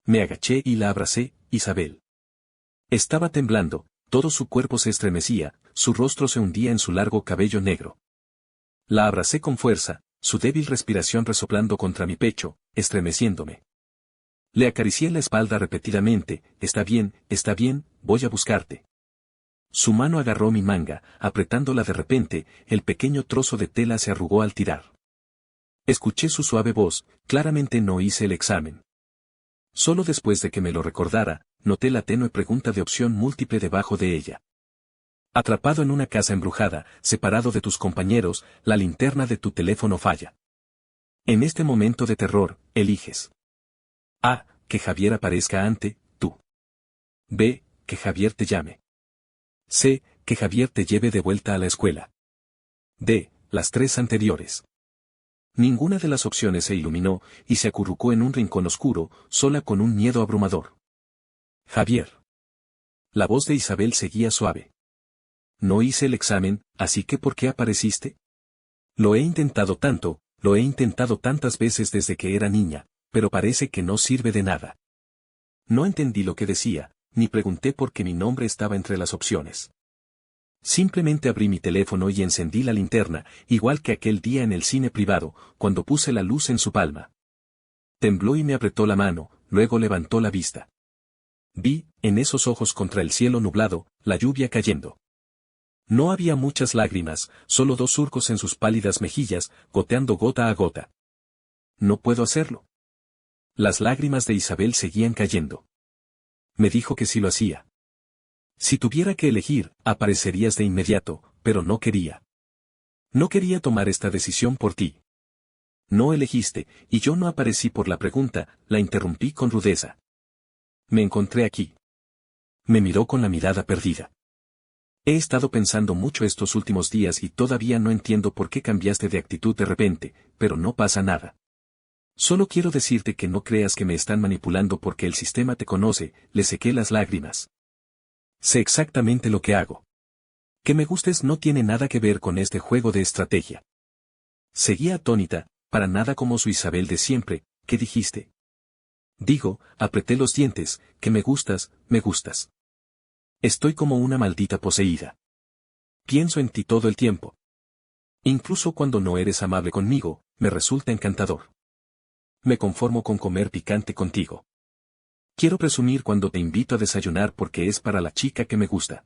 Speaker 1: Me agaché y la abracé, Isabel. Estaba temblando, todo su cuerpo se estremecía, su rostro se hundía en su largo cabello negro. La abracé con fuerza, su débil respiración resoplando contra mi pecho, estremeciéndome. Le acaricié la espalda repetidamente, está bien, voy a buscarte. Su mano agarró mi manga, apretándola de repente, el pequeño trozo de tela se arrugó al tirar. Escuché su suave voz, claramente no hice el examen. Solo después de que me lo recordara, noté la tenue pregunta de opción múltiple debajo de ella. Atrapado en una casa embrujada, separado de tus compañeros, la linterna de tu teléfono falla. En este momento de terror, eliges. A. Que Javier aparezca ante tú. B. Que Javier te llame. C. Que Javier te lleve de vuelta a la escuela. D. Las tres anteriores. Ninguna de las opciones se iluminó, y se acurrucó en un rincón oscuro, sola con un miedo abrumador. Javier. La voz de Isabel seguía suave. No hice el examen, así que ¿por qué apareciste? Lo he intentado tanto, lo he intentado tantas veces desde que era niña, pero parece que no sirve de nada. No entendí lo que decía, ni pregunté por qué mi nombre estaba entre las opciones. Simplemente abrí mi teléfono y encendí la linterna, igual que aquel día en el cine privado, cuando puse la luz en su palma. Tembló y me apretó la mano, luego levantó la vista. Vi, en esos ojos contra el cielo nublado, la lluvia cayendo. No había muchas lágrimas, solo 2 surcos en sus pálidas mejillas, goteando gota a gota. No puedo hacerlo. Las lágrimas de Isabel seguían cayendo. Me dijo que sí lo hacía. Si tuviera que elegir, aparecerías de inmediato, pero no quería. No quería tomar esta decisión por ti. No elegiste, y yo no aparecí por la pregunta, la interrumpí con rudeza. Me encontré aquí. Me miró con la mirada perdida. He estado pensando mucho estos últimos días y todavía no entiendo por qué cambiaste de actitud de repente, pero no pasa nada. Solo quiero decirte que no creas que me están manipulando porque el sistema te conoce, le sequé las lágrimas. Sé exactamente lo que hago. Que me gustes no tiene nada que ver con este juego de estrategia. Seguía atónita, para nada como su Isabel de siempre. ¿Qué dijiste? Digo, apreté los dientes, que me gustas, me gustas. Estoy como una maldita poseída. Pienso en ti todo el tiempo. Incluso cuando no eres amable conmigo, me resulta encantador. Me conformo con comer picante contigo. Quiero presumir cuando te invito a desayunar porque es para la chica que me gusta.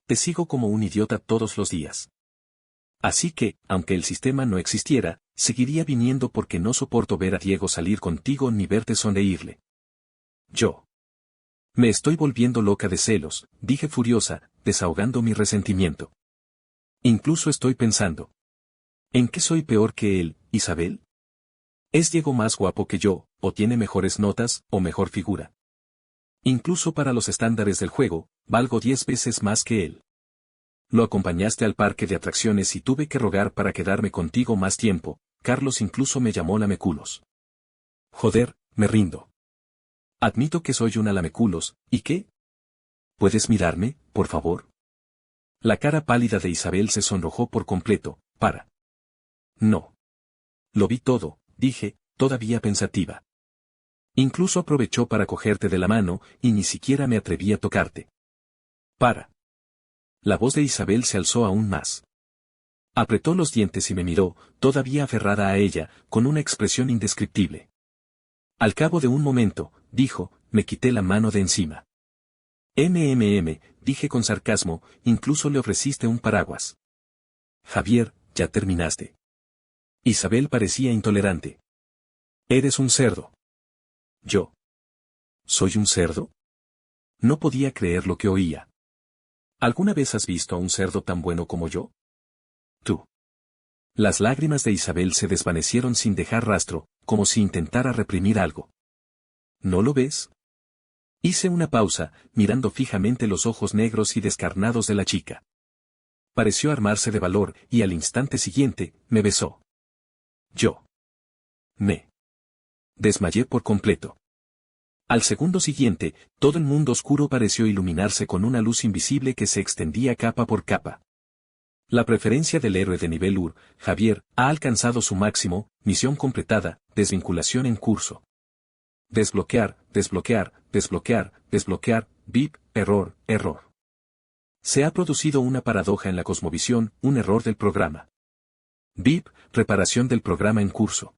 Speaker 1: Te sigo como un idiota todos los días. Así que, aunque el sistema no existiera, seguiría viniendo porque no soporto ver a Diego salir contigo ni verte sonreírle. Yo. Me estoy volviendo loca de celos, dije furiosa, desahogando mi resentimiento. Incluso estoy pensando. ¿En qué soy peor que él, Isabel? ¿Es Diego más guapo que yo, o tiene mejores notas, o mejor figura? Incluso para los estándares del juego, valgo 10 veces más que él. Lo acompañaste al parque de atracciones y tuve que rogar para quedarme contigo más tiempo, Carlos incluso me llamó lameculos. Joder, me rindo. Admito que soy una lameculos, ¿y qué? ¿Puedes mirarme, por favor? La cara pálida de Isabel se sonrojó por completo, para. No. Lo vi todo, dije, todavía pensativa. Incluso aprovechó para cogerte de la mano, y ni siquiera me atreví a tocarte. Para. La voz de Isabel se alzó aún más. Apretó los dientes y me miró, todavía aferrada a ella, con una expresión indescriptible. Al cabo de un momento, dijo, me quité la mano de encima. Dije con sarcasmo, incluso le ofreciste un paraguas. Javier, ya terminaste. Isabel parecía intolerante. Eres un cerdo. Yo. ¿Soy un cerdo? No podía creer lo que oía. ¿Alguna vez has visto a un cerdo tan bueno como yo? Tú. Las lágrimas de Isabel se desvanecieron sin dejar rastro, como si intentara reprimir algo. ¿No lo ves? Hice una pausa, mirando fijamente los ojos negros y descarnados de la chica. Pareció armarse de valor, y al instante siguiente, me besó. Yo. Me desmayé por completo. Al segundo siguiente, todo el mundo oscuro pareció iluminarse con una luz invisible que se extendía capa por capa. La preferencia del héroe de nivel UR, Javier, ha alcanzado su máximo, misión completada, desvinculación en curso. Desbloquear, desbloquear, desbloquear, desbloquear, VIP, error, error. Se ha producido una paradoja en la cosmovisión, un error del programa. VIP, reparación del programa en curso.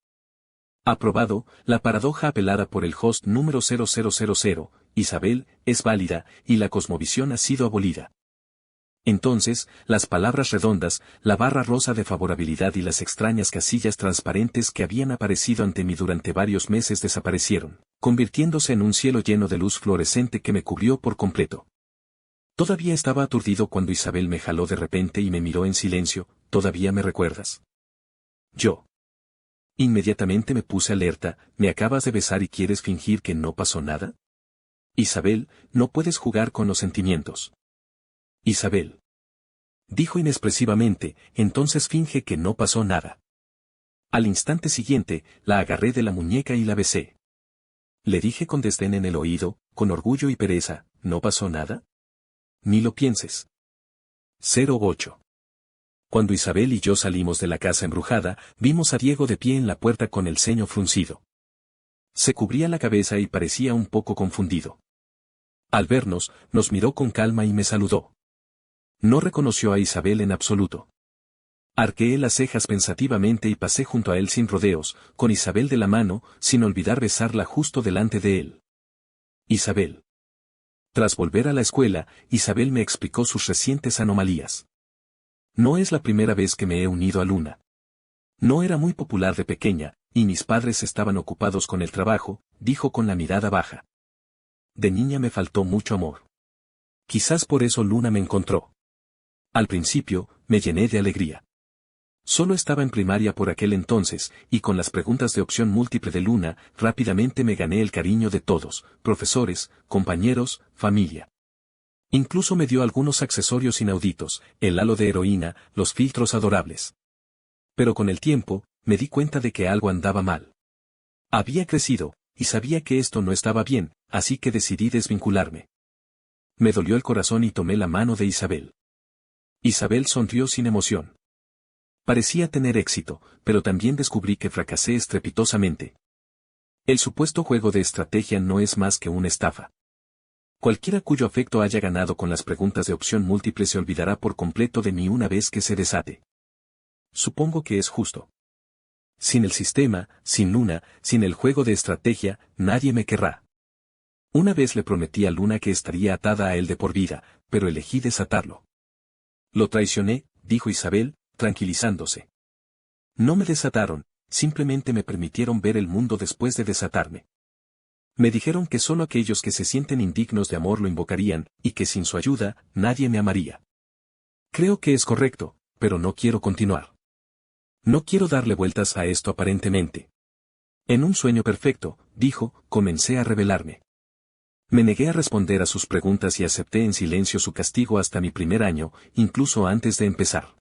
Speaker 1: Aprobado, la paradoja apelada por el host número 0000, Isabel, es válida, y la cosmovisión ha sido abolida. Entonces, las palabras redondas, la barra rosa de favorabilidad y las extrañas casillas transparentes que habían aparecido ante mí durante varios meses desaparecieron, convirtiéndose en un cielo lleno de luz fluorescente que me cubrió por completo. Todavía estaba aturdido cuando Isabel me jaló de repente y me miró en silencio. ¿Todavía me recuerdas? Yo. Inmediatamente me puse alerta. ¿Me acabas de besar y quieres fingir que no pasó nada? Isabel, no puedes jugar con los sentimientos. Isabel. Dijo inexpresivamente, entonces finge que no pasó nada. Al instante siguiente, la agarré de la muñeca y la besé. Le dije con desdén en el oído, con orgullo y pereza, ¿no pasó nada? Ni lo pienses. 08. Cuando Isabel y yo salimos de la casa embrujada, vimos a Diego de pie en la puerta con el ceño fruncido. Se cubría la cabeza y parecía un poco confundido. Al vernos, nos miró con calma y me saludó. No reconoció a Isabel en absoluto. Arqueé las cejas pensativamente y pasé junto a él sin rodeos, con Isabel de la mano, sin olvidar besarla justo delante de él. Isabel. Tras volver a la escuela, Isabel me explicó sus recientes anomalías. No es la primera vez que me he unido a Luna. No era muy popular de pequeña, y mis padres estaban ocupados con el trabajo, dijo con la mirada baja. De niña me faltó mucho amor. Quizás por eso Luna me encontró. Al principio, me llené de alegría. Solo estaba en primaria por aquel entonces, y con las preguntas de opción múltiple de Luna, rápidamente me gané el cariño de todos, profesores, compañeros, familia. Incluso me dio algunos accesorios inauditos, el halo de heroína, los filtros adorables. Pero con el tiempo, me di cuenta de que algo andaba mal. Había crecido, y sabía que esto no estaba bien, así que decidí desvincularme. Me dolió el corazón y tomé la mano de Isabel. Isabel sonrió sin emoción. Parecía tener éxito, pero también descubrí que fracasé estrepitosamente. El supuesto juego de estrategia no es más que una estafa. Cualquiera cuyo afecto haya ganado con las preguntas de opción múltiple se olvidará por completo de mí una vez que se desate. Supongo que es justo. Sin el sistema, sin Luna, sin el juego de estrategia, nadie me querrá. Una vez le prometí a Luna que estaría atada a él de por vida, pero elegí desatarlo. Lo traicioné, dijo Isabel, tranquilizándose. No me desataron, simplemente me permitieron ver el mundo después de desatarme. Me dijeron que solo aquellos que se sienten indignos de amor lo invocarían, y que sin su ayuda, nadie me amaría. Creo que es correcto, pero no quiero continuar. No quiero darle vueltas a esto aparentemente. En un sueño perfecto, dijo, comencé a rebelarme. Me negué a responder a sus preguntas y acepté en silencio su castigo hasta mi primer año, incluso antes de empezar.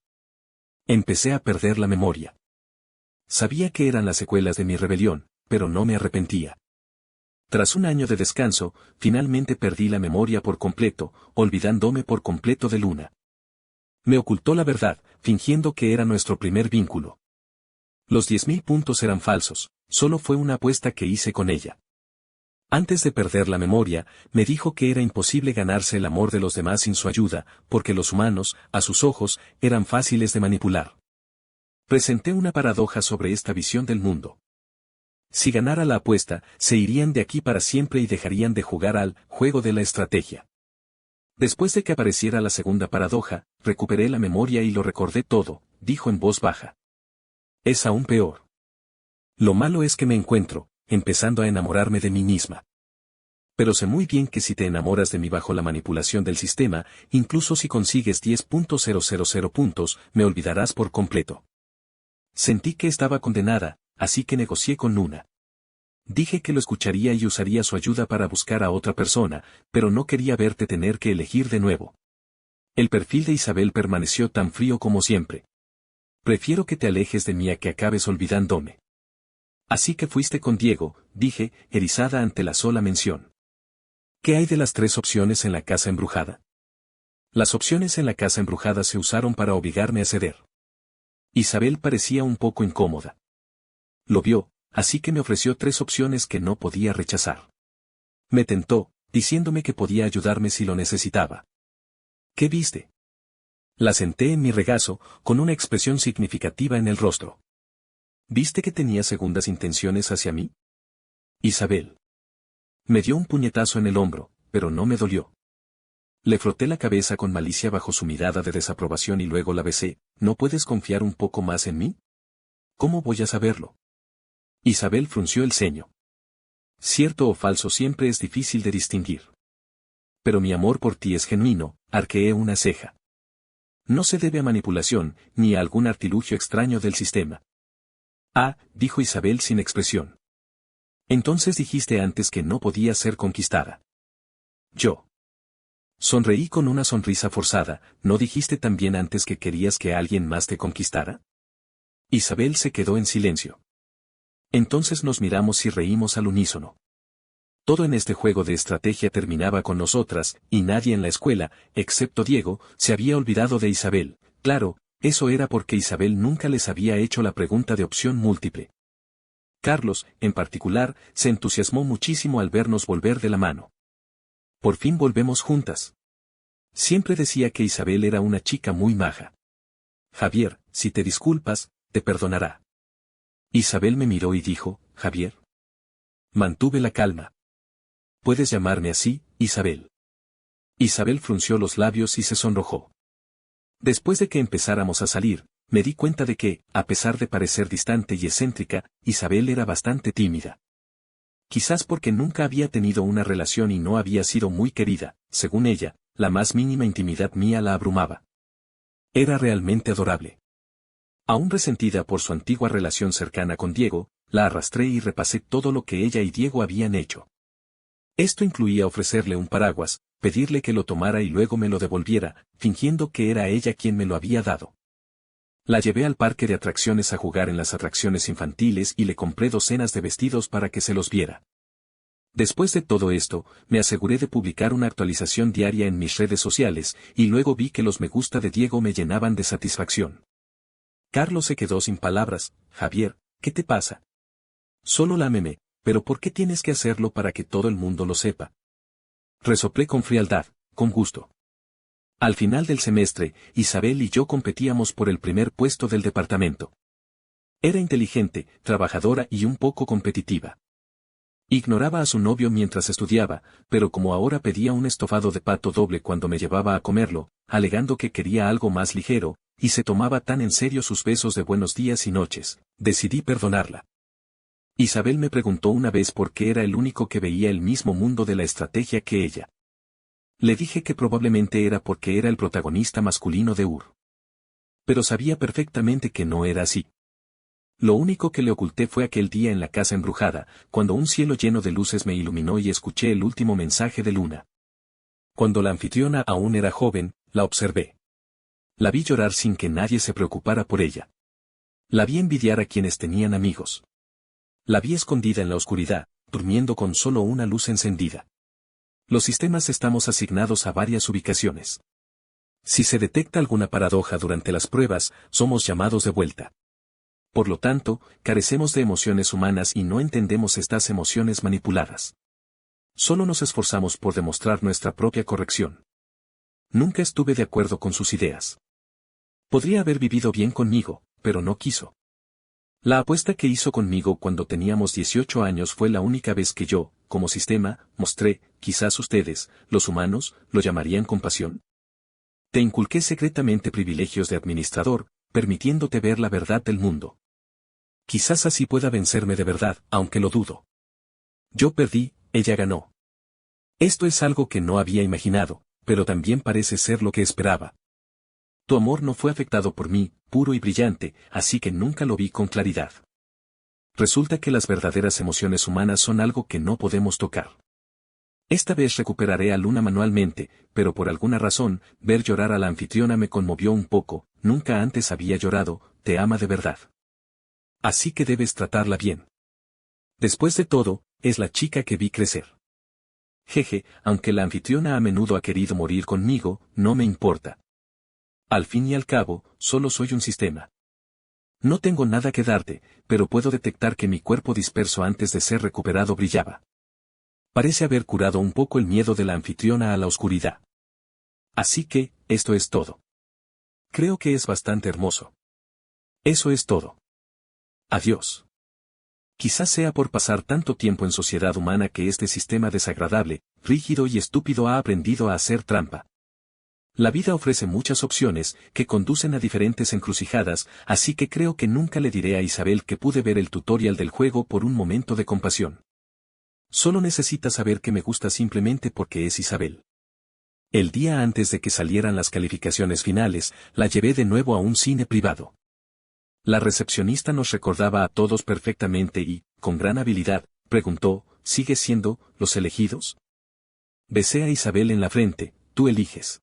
Speaker 1: Empecé a perder la memoria. Sabía que eran las secuelas de mi rebelión, pero no me arrepentía. Tras un año de descanso, finalmente perdí la memoria por completo, olvidándome por completo de Luna. Me ocultó la verdad, fingiendo que era nuestro primer vínculo. Los 10.000 puntos eran falsos, solo fue una apuesta que hice con ella. Antes de perder la memoria, me dijo que era imposible ganarse el amor de los demás sin su ayuda, porque los humanos, a sus ojos, eran fáciles de manipular. Presenté una paradoja sobre esta visión del mundo. Si ganara la apuesta, se irían de aquí para siempre y dejarían de jugar al juego de la estrategia. Después de que apareciera la segunda paradoja, recuperé la memoria y lo recordé todo, dijo en voz baja. Es aún peor. Lo malo es que me encuentro, empezando a enamorarme de mí misma. Pero sé muy bien que si te enamoras de mí bajo la manipulación del sistema, incluso si consigues 10.000 puntos, me olvidarás por completo. Sentí que estaba condenada, así que negocié con Luna. Dije que lo escucharía y usaría su ayuda para buscar a otra persona, pero no quería verte tener que elegir de nuevo. El perfil de Isabel permaneció tan frío como siempre. Prefiero que te alejes de mí a que acabes olvidándome. Así que fuiste con Diego, dije, erizada ante la sola mención. ¿Qué hay de las 3 opciones en la casa embrujada? Las opciones en la casa embrujada se usaron para obligarme a ceder. Isabel parecía un poco incómoda. Lo vio, así que me ofreció 3 opciones que no podía rechazar. Me tentó, diciéndome que podía ayudarme si lo necesitaba. ¿Qué viste? La senté en mi regazo, con una expresión significativa en el rostro. ¿Viste que tenía segundas intenciones hacia mí? Isabel. Me dio un puñetazo en el hombro, pero no me dolió. Le froté la cabeza con malicia bajo su mirada de desaprobación y luego la besé. ¿No puedes confiar un poco más en mí? ¿Cómo voy a saberlo? Isabel frunció el ceño. Cierto o falso siempre es difícil de distinguir. pero mi amor por ti es genuino, arqueé una ceja. No se debe a manipulación, ni a algún artilugio extraño del sistema. Ah, dijo Isabel sin expresión. Entonces dijiste antes que no podía ser conquistada. Yo. Sonreí con una sonrisa forzada, ¿no dijiste también antes que querías que alguien más te conquistara? Isabel se quedó en silencio. Entonces nos miramos y reímos al unísono. Todo en este juego de estrategia terminaba con nosotras, y nadie en la escuela, excepto Diego, se había olvidado de Isabel. Claro, eso era porque Isabel nunca les había hecho la pregunta de opción múltiple. Carlos, en particular, se entusiasmó muchísimo al vernos volver de la mano. Por fin volvemos juntas. Siempre decía que Isabel era una chica muy maja. Javier, si te disculpas, te perdonará. Isabel me miró y dijo, Javier. Mantuve la calma. Puedes llamarme así, Isabel. Isabel frunció los labios y se sonrojó. Después de que empezáramos a salir, me di cuenta de que, a pesar de parecer distante y excéntrica, Isabel era bastante tímida. Quizás porque nunca había tenido una relación y no había sido muy querida, según ella, la más mínima intimidad mía la abrumaba. Era realmente adorable. Aún resentida por su antigua relación cercana con Diego, la arrastré y repasé todo lo que ella y Diego habían hecho. Esto incluía ofrecerle un paraguas, pedirle que lo tomara y luego me lo devolviera, fingiendo que era ella quien me lo había dado. La llevé al parque de atracciones a jugar en las atracciones infantiles y le compré docenas de vestidos para que se los viera. Después de todo esto, me aseguré de publicar una actualización diaria en mis redes sociales, y luego vi que los me gusta de Diego me llenaban de satisfacción. Carlos se quedó sin palabras. Javier, ¿qué te pasa? Solo lámeme, pero ¿por qué tienes que hacerlo para que todo el mundo lo sepa? Resoplé con frialdad, con gusto. Al final del semestre, Isabel y yo competíamos por el primer puesto del departamento. Era inteligente, trabajadora y un poco competitiva. Ignoraba a su novio mientras estudiaba, pero como ahora pedía un estofado de pato doble cuando me llevaba a comerlo, alegando que quería algo más ligero, y se tomaba tan en serio sus besos de buenos días y noches, decidí perdonarla. Isabel me preguntó una vez por qué era el único que veía el mismo mundo de la estrategia que ella. Le dije que probablemente era porque era el protagonista masculino de UR. Pero sabía perfectamente que no era así. Lo único que le oculté fue aquel día en la casa embrujada, cuando un cielo lleno de luces me iluminó y escuché el último mensaje de Luna. Cuando la anfitriona aún era joven, la observé. La vi llorar sin que nadie se preocupara por ella. La vi envidiar a quienes tenían amigos. La vi escondida en la oscuridad, durmiendo con solo una luz encendida. Los sistemas estamos asignados a varias ubicaciones. Si se detecta alguna paradoja durante las pruebas, somos llamados de vuelta. Por lo tanto, carecemos de emociones humanas y no entendemos estas emociones manipuladas. Solo nos esforzamos por demostrar nuestra propia corrección. Nunca estuve de acuerdo con sus ideas. Podría haber vivido bien conmigo, pero no quiso. La apuesta que hizo conmigo cuando teníamos 18 años fue la única vez que yo, como sistema, mostré, quizás ustedes, los humanos, lo llamarían compasión. Te inculqué secretamente privilegios de administrador, permitiéndote ver la verdad del mundo. Quizás así pueda vencerme de verdad, aunque lo dudo. Yo perdí, ella ganó. Esto es algo que no había imaginado, pero también parece ser lo que esperaba. Tu amor no fue afectado por mí, puro y brillante, así que nunca lo vi con claridad. Resulta que las verdaderas emociones humanas son algo que no podemos tocar. Esta vez recuperaré a Luna manualmente, pero por alguna razón, ver llorar a la anfitriona me conmovió un poco, nunca antes había llorado, te ama de verdad. Así que debes tratarla bien. Después de todo, es la chica que vi crecer. Jeje, aunque la anfitriona a menudo ha querido morir conmigo, no me importa. Al fin y al cabo, solo soy un sistema. No tengo nada que darte, pero puedo detectar que mi cuerpo disperso antes de ser recuperado brillaba. Parece haber curado un poco el miedo de la anfitriona a la oscuridad. Así que, esto es todo. Creo que es bastante hermoso. Eso es todo. Adiós. Quizás sea por pasar tanto tiempo en sociedad humana que este sistema desagradable, rígido y estúpido ha aprendido a hacer trampa. La vida ofrece muchas opciones que conducen a diferentes encrucijadas, así que creo que nunca le diré a Isabel que pude ver el tutorial del juego por un momento de compasión. Solo necesita saber que me gusta simplemente porque es Isabel. El día antes de que salieran las calificaciones finales, la llevé de nuevo a un cine privado. La recepcionista nos recordaba a todos perfectamente y, con gran habilidad, preguntó, ¿sigue siendo, Los Elegidos? Besé a Isabel en la frente, tú eliges.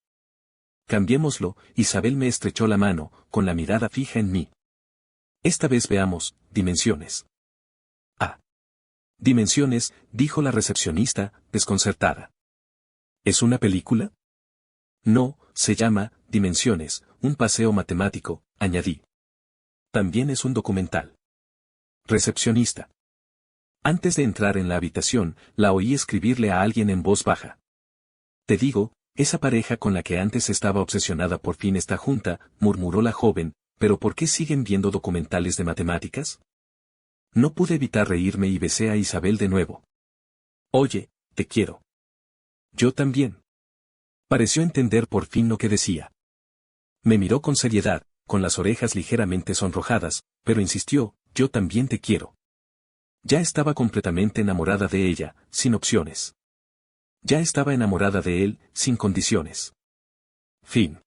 Speaker 1: Cambiémoslo, Isabel me estrechó la mano, con la mirada fija en mí. Esta vez veamos, Dimensiones. Ah. Dimensiones, dijo la recepcionista, desconcertada. ¿Es una película? No, se llama, Dimensiones, un paseo matemático, añadí. También es un documental. Recepcionista. Antes de entrar en la habitación, la oí escribirle a alguien en voz baja. Te digo, esa pareja con la que antes estaba obsesionada por fin está junta, murmuró la joven, ¿pero por qué siguen viendo documentales de matemáticas? No pude evitar reírme y besé a Isabel de nuevo. Oye, te quiero. Yo también. Pareció entender por fin lo que decía. Me miró con seriedad, con las orejas ligeramente sonrojadas, pero insistió, yo también te quiero. Ya estaba completamente enamorada de ella, sin opciones. Ya estaba enamorada de él, sin condiciones. Fin.